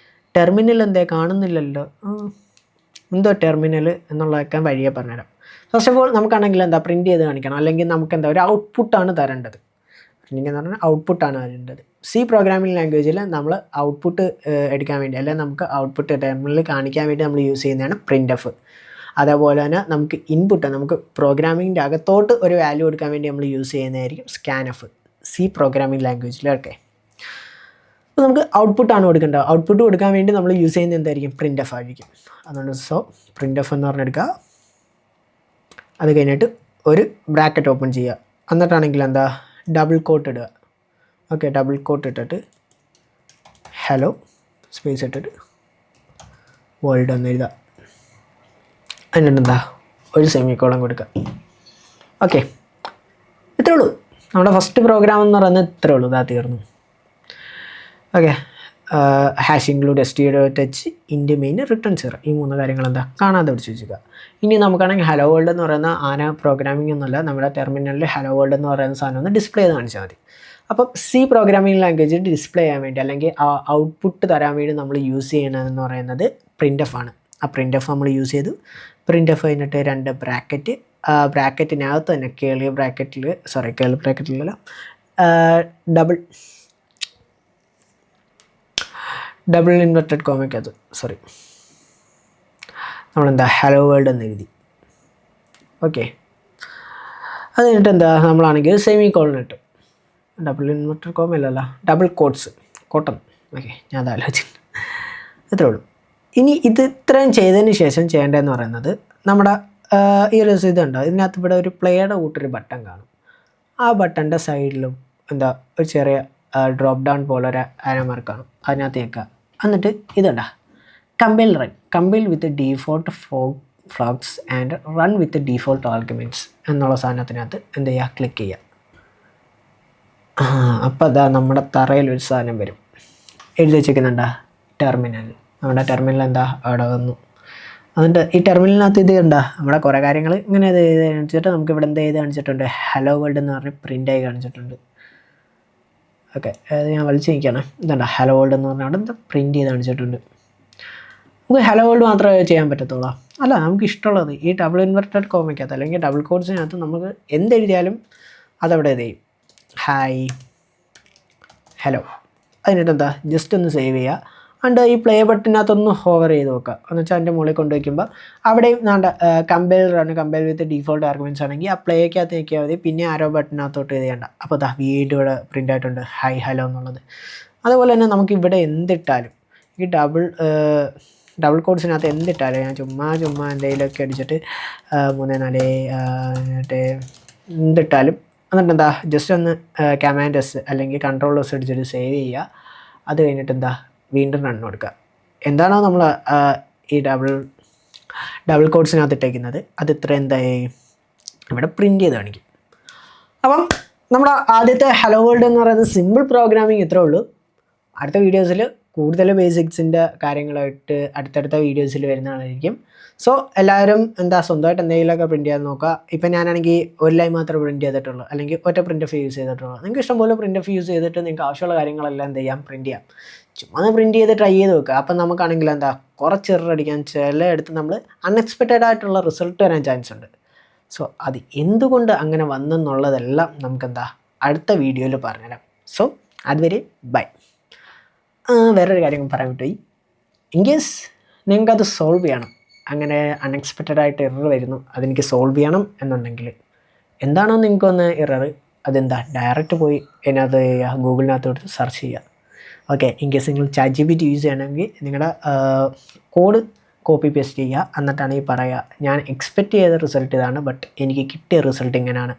ടെർമിനൽ എന്തേ കാണുന്നില്ലല്ലോ, എന്തോ ടെർമിനൽ എന്നുള്ളതൊക്കെ വഴിയെ പറഞ്ഞുതരാം. ഫസ്റ്റ് ഓഫ് ഓൾ നമുക്കാണെങ്കിൽ എന്താ പ്രിൻറ്റ് ചെയ്ത് കാണിക്കണം, അല്ലെങ്കിൽ നമുക്ക് എന്താ ഒരു ഔട്ട്പുട്ടാണ് തരേണ്ടത്. പ്രിൻറ്റിംഗ് എന്ന് പറഞ്ഞാൽ ഔട്ട്പുട്ടാണ് തരേണ്ടത്. സി പ്രോഗ്രാമിംഗ് ലാംഗ്വേജിൽ നമ്മൾ ഔട്ട്പുട്ട് എടുക്കാൻ വേണ്ടി, അല്ലെങ്കിൽ നമുക്ക് ഔട്ട്പുട്ട് ടെർമിനലിൽ കാണിക്കാൻ വേണ്ടി നമ്മൾ യൂസ് ചെയ്യുന്നതാണ് പ്രിൻ്റ് എഫ്. അതേപോലെ തന്നെ നമുക്ക് ഇൻപുട്ട്, നമുക്ക് പ്രോഗ്രാമിങ്ങിൻ്റെ അകത്തോട്ട് ഒരു വാല്യൂ കൊടുക്കാൻ വേണ്ടി നമ്മൾ യൂസ് ചെയ്യുന്നതായിരിക്കും സ്കാൻ എഫ്, സി പ്രോഗ്രാമിംഗ് ലാംഗ്വേജിലൊക്കെ. അപ്പോൾ നമുക്ക് ഔട്ട്പുട്ടാണ് കൊടുക്കേണ്ടത്. ഔട്ട്പുട്ട് കൊടുക്കാൻ വേണ്ടി നമ്മൾ യൂസ് ചെയ്യുന്നത് എന്തായിരിക്കും, പ്രിൻ്റ് എഫ് ആയിരിക്കും. അതുകൊണ്ട് സോ പ്രിൻ്റ് എഫ് എന്ന് പറഞ്ഞെടുക്കുക. അത് കഴിഞ്ഞിട്ട് ഒരു ബ്രാക്കറ്റ് ഓപ്പൺ ചെയ്യുക. എന്നിട്ടാണെങ്കിൽ എന്താ ഡബിൾ കോട്ട് ഇടുക. ഓക്കെ, ഡബിൾ കോട്ട് ഇട്ടിട്ട് ഹലോ സ്പേസ് ഇട്ടിട്ട് വേൾഡ് എന്ന് എഴുതുക. എന്നിട്ട് എന്താ ഒരു സെമിക്കോളൻ കൊടുക്കുക. ഓക്കെ, ഇത്രേ ഉള്ളൂ. നമ്മുടെ ഫസ്റ്റ് പ്രോഗ്രാം എന്ന് പറയുന്നത് ഇത്രേ ഉള്ളൂ, ഇതാ തീർന്നു. Okay, hash include stdio.h ഇൻറ്റ് main return 0. ഈ 3 കാര്യങ്ങൾ എന്താ കാണാതെ പിടിച്ച് വെച്ചിരിക്കുക. ഇനി നമുക്കാണെങ്കിൽ ഹലോ വേൾഡ് എന്ന് പറയുന്ന പ്രോഗ്രാമിംഗ് ഒന്നുമല്ല, നമ്മുടെ ടെർമിനലിൽ ഹലോ വേൾഡ് എന്ന് പറയുന്ന സാധനം ഒന്ന് ഡിസ്പ്ലേ ചെയ്ത് കാണിച്ചാൽ മതി. അപ്പം സി പ്രോഗ്രാമിംഗ് ലാംഗ്വേജ് ഡിസ്പ്ലേ ചെയ്യാൻ വേണ്ടി, അല്ലെങ്കിൽ ആ ഔട്ട്പുട്ട് തരാൻ വേണ്ടി നമ്മൾ യൂസ് ചെയ്യണമെന്ന് പറയുന്നത് പ്രിൻ്റ് എഫ് ആണ്. ആ പ്രിൻ്റ് എഫ് നമ്മൾ യൂസ് ചെയ്തു. പ്രിൻ്റ് എഫ് കഴിഞ്ഞിട്ട് 2 ബ്രാക്കറ്റ്, ബ്രാക്കറ്റിനകത്ത് തന്നെ കേളി ബ്രാക്കറ്റിലല്ല ഡബിൾ ഇൻവെർട്ടഡ് കോമയ്ക്കകത്ത് നമ്മളെന്താ ഹലോ വേൾഡ് എന്ന് എഴുതി. ഓക്കെ, അത് കഴിഞ്ഞിട്ട് എന്താ നമ്മളാണെങ്കിൽ സെമി കോളൻ ഇട്ടു. ഡബിൾ ഇൻവെർട്ടഡ് കോമയല്ലല്ലോ, ഡബിൾ കോട്ടൺ. ഓക്കെ, ഞാൻ അത് ആലോചിച്ചു. ഇത്രേ ഉള്ളൂ. ഇനി ഇത് ഇത്രയും ചെയ്തതിന് ശേഷം ചെയ്യേണ്ടതെന്ന് പറയുന്നത് നമ്മുടെ ഈ ഒരു ഇതുണ്ടോ, ഇതിനകത്ത് ഇവിടെ ഒരു പ്ലേയുടെ കൂട്ടൊരു ബട്ടൺ കാണും. ആ ബട്ടൻ്റെ സൈഡിലും എന്താ ഒരു ചെറിയ ഡ്രോപ്പ് ഡൗൺ പോലെ ഒരു ആരോ മാർക്ക് കാണും. അതിനകത്ത് ഞെക്കുക. എന്നിട്ട് ഇതുണ്ടാ compile with default flags and run with default arguments എന്നുള്ള സാധനത്തിനകത്ത് എന്ത് ചെയ്യുക, ക്ലിക്ക് ചെയ്യുക. അപ്പോൾ അതാ നമ്മുടെ തറയിലൊരു സാധനം വരും, എഴുതി വെച്ചിരിക്കുന്നുണ്ടാ ടെർമിനൽ. നമ്മുടെ ടെർമിനൽ എന്താ അവിടെ വന്നു. എന്നിട്ട് ഈ ടെർമിനലിനകത്ത് ഇത് കണ്ടാ നമ്മുടെ കുറേ കാര്യങ്ങൾ ഇങ്ങനെ ഇത് കാണിച്ചിട്ട് നമുക്ക് ഇവിടെ എന്ത് ചെയ്ത് കാണിച്ചിട്ടുണ്ട്, ഹലോ വേൾഡ് എന്ന് പറഞ്ഞ് പ്രിൻ്റായി കാണിച്ചിട്ടുണ്ട്. ഓക്കെ, അത് ഞാൻ വലിച്ചു നിൽക്കുകയാണ്. ഇതുണ്ട ഹലോ വേൾഡ് എന്ന് പറഞ്ഞാൽ അവിടെ എന്താ പ്രിൻറ്റ് ചെയ്ത് കാണിച്ചിട്ടുണ്ട്. നമുക്ക് ഹലോ വേൾഡ് മാത്രമേ ചെയ്യാൻ പറ്റത്തുള്ളൂ. അല്ല, നമുക്ക് ഇഷ്ടമുള്ളത് ഈ ഡബിൾ ഇൻവെർട്ടഡ് കോമയ്ക്കകത്ത് അല്ലെങ്കിൽ ഡബിൾ കോഡ്സിനകത്ത് നമുക്ക് എന്തെഴുതിയാലും അതവിടെ ഇത് ചെയ്യും. Hi hello. അതിനിട്ട് എന്താ ജസ്റ്റ് ഒന്ന് സേവ് ചെയ്യുക. അണ്ട് ഈ പ്ലേ ബട്ടനകത്തൊന്ന് ഹോവർ ചെയ്ത് നോക്കുക. എന്ന് വെച്ചാൽ അതിൻ്റെ മുകളിൽ കൊണ്ട് വയ്ക്കുമ്പോൾ അവിടെയും കമ്പൈൽ വിത്ത് ഡീഫോൾട്ട് ആർഗ്യുമെൻറ്റ്സ് ആണെങ്കിൽ ആ പ്ലേക്കകത്ത് നിൽക്കിയാൽ മതി. പിന്നെ ആരോ ബട്ടനകത്തോട്ട് ഇത് ചെയ്യേണ്ട. അപ്പോൾ ദാ വീണ്ടും ഇവിടെ പ്രിൻ്റ് ആയിട്ടുണ്ട് ഹായ് ഹലോ എന്നുള്ളത്. അതുപോലെ തന്നെ നമുക്ക് ഇവിടെ എന്തിട്ടാലും ഈ ഡബിൾ കോഡ്സിനകത്ത് എന്തിട്ടാലും ഞാൻ ചുമ്മാ എന്തെങ്കിലുമൊക്കെ അടിച്ചിട്ട് 3 4 എന്നിട്ട് എന്തിട്ടാലും എന്നിട്ട് എന്താ ജസ്റ്റ് ഒന്ന് കമാൻഡ് എസ് അല്ലെങ്കിൽ കൺട്രോൾ എസ് അടിച്ചിട്ട് സേവ് ചെയ്യുക. അത് കഴിഞ്ഞിട്ട് എന്താ വീണ്ടും റൺ കൊടുക്കുക. എന്താണോ നമ്മൾ ഈ ഡബിൾ കോഡ്സിനകത്ത് ഇട്ടേക്കുന്നത് അത് ഇത്ര എന്തായി ഇവിടെ പ്രിൻ്റ് ചെയ്ത് കാണിക്കും. അപ്പം നമ്മുടെ ആദ്യത്തെ ഹലോ വേൾഡ് എന്ന് പറയുന്നത് സിമ്പിൾ പ്രോഗ്രാമിങ് ഇത്രേ ഉള്ളൂ. അടുത്ത വീഡിയോസിൽ കൂടുതൽ ബേസിക്സിൻ്റെ കാര്യങ്ങളായിട്ട് അടുത്തടുത്ത വീഡിയോസിൽ വരുന്നതായിരിക്കും. സോ എല്ലാവരും എന്താ സ്വന്തമായിട്ട് എന്തെങ്കിലുമൊക്കെ പ്രിൻറ്റ് ചെയ്യാൻ നോക്കുക. ഇപ്പം ഞാനാണെങ്കിൽ ഒരു ലൈൻ മാത്രമേ പ്രിൻറ്റ് ചെയ്തിട്ടുള്ളൂ, അല്ലെങ്കിൽ ഒറ്റ പ്രിൻ്റ് എഫ് യൂസ് ചെയ്തിട്ടുള്ളൂ. നിങ്ങൾക്ക് ഇഷ്ടംപോലെ പ്രിൻ്റ് എഫ് യൂസ് ചെയ്തിട്ട് നിങ്ങൾക്ക് ആവശ്യമുള്ള കാര്യങ്ങളെല്ലാം എന്ത് ചെയ്യാം, പ്രിൻറ്റ് ചെയ്യാം. ചുമ്മാ പ്രിൻറ്റ് ചെയ്ത് ട്രൈ ചെയ്ത് നോക്കുക. അപ്പം നമുക്കാണെങ്കിൽ എന്താ കുറച്ച് എറർ അടിക്കാൻ ചിലയിടത്ത് നമ്മൾ അൺഎക്സ്പെക്റ്റഡ് ആയിട്ടുള്ള റിസൾട്ട് വരാൻ ചാൻസ് ഉണ്ട്. സോ അത് എന്തുകൊണ്ട് അങ്ങനെ വന്നെന്നുള്ളതെല്ലാം നമുക്കെന്താ അടുത്ത വീഡിയോയിൽ പറഞ്ഞുതരാം. സോ അതുവരെ ബൈ. വേറൊരു കാര്യം പറയാൻ പറ്റുമോ, ഇൻ കേസ് നിങ്ങൾക്കത് സോൾവ് ചെയ്യണം, അങ്ങനെ അൺഎക്സ്പെക്റ്റഡ് ആയിട്ട് എറർ വരുന്നു, അതെനിക്ക് സോൾവ് ചെയ്യണം എന്നുണ്ടെങ്കിൽ എന്താണോ നിങ്ങൾക്കൊന്ന് എറർ, അതെന്താ ഡയറക്റ്റ് പോയി അതിനകത്ത് ഗൂഗിളിനകത്ത് കൊടുത്ത് സെർച്ച് ചെയ്യുക. ഓക്കെ, ഇൻ കേസ് നിങ്ങൾ ChatGPT യൂസ് ചെയ്യണമെങ്കിൽ നിങ്ങളുടെ കോഡ് കോപ്പി പേസ്റ്റ് ചെയ്യുക. എന്നിട്ടാണെങ്കിൽ പറയുക ഞാൻ എക്സ്പെക്റ്റ് ചെയ്ത റിസൾട്ട് ഇതാണ്, ബട്ട് എനിക്ക് കിട്ടിയ റിസൾട്ട് ഇങ്ങനെയാണ്.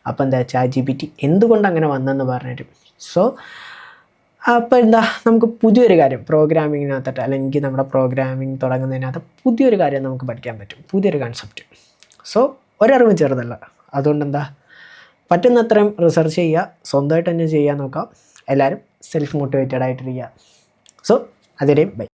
അപ്പോൾ എന്താ ChatGPT എന്തുകൊണ്ട് അങ്ങനെ വന്നെന്ന് പറഞ്ഞുതരും. സോ അപ്പോൾ എന്താ നമുക്ക് പുതിയൊരു കാര്യം പ്രോഗ്രാമിങ്ങിനകത്തിട്ട് അല്ലെങ്കിൽ നമ്മുടെ പ്രോഗ്രാമിങ് തുടങ്ങുന്നതിനകത്ത് പുതിയൊരു കാര്യം നമുക്ക് പഠിക്കാൻ പറ്റും, പുതിയൊരു കൺസെപ്റ്റ്. സോ ഒരറിവും ചെറുതല്ല. അതുകൊണ്ട് എന്താ പറ്റുന്നത്രയും റിസർച്ച് ചെയ്യുക, സ്വന്തമായിട്ട് തന്നെ ചെയ്യാൻ നോക്കാം. എല്ലാവരും സെൽഫ് മോട്ടിവേറ്റഡ് ആയിട്ടിരിക്കുക. സോ അതുവരെയും ബൈ.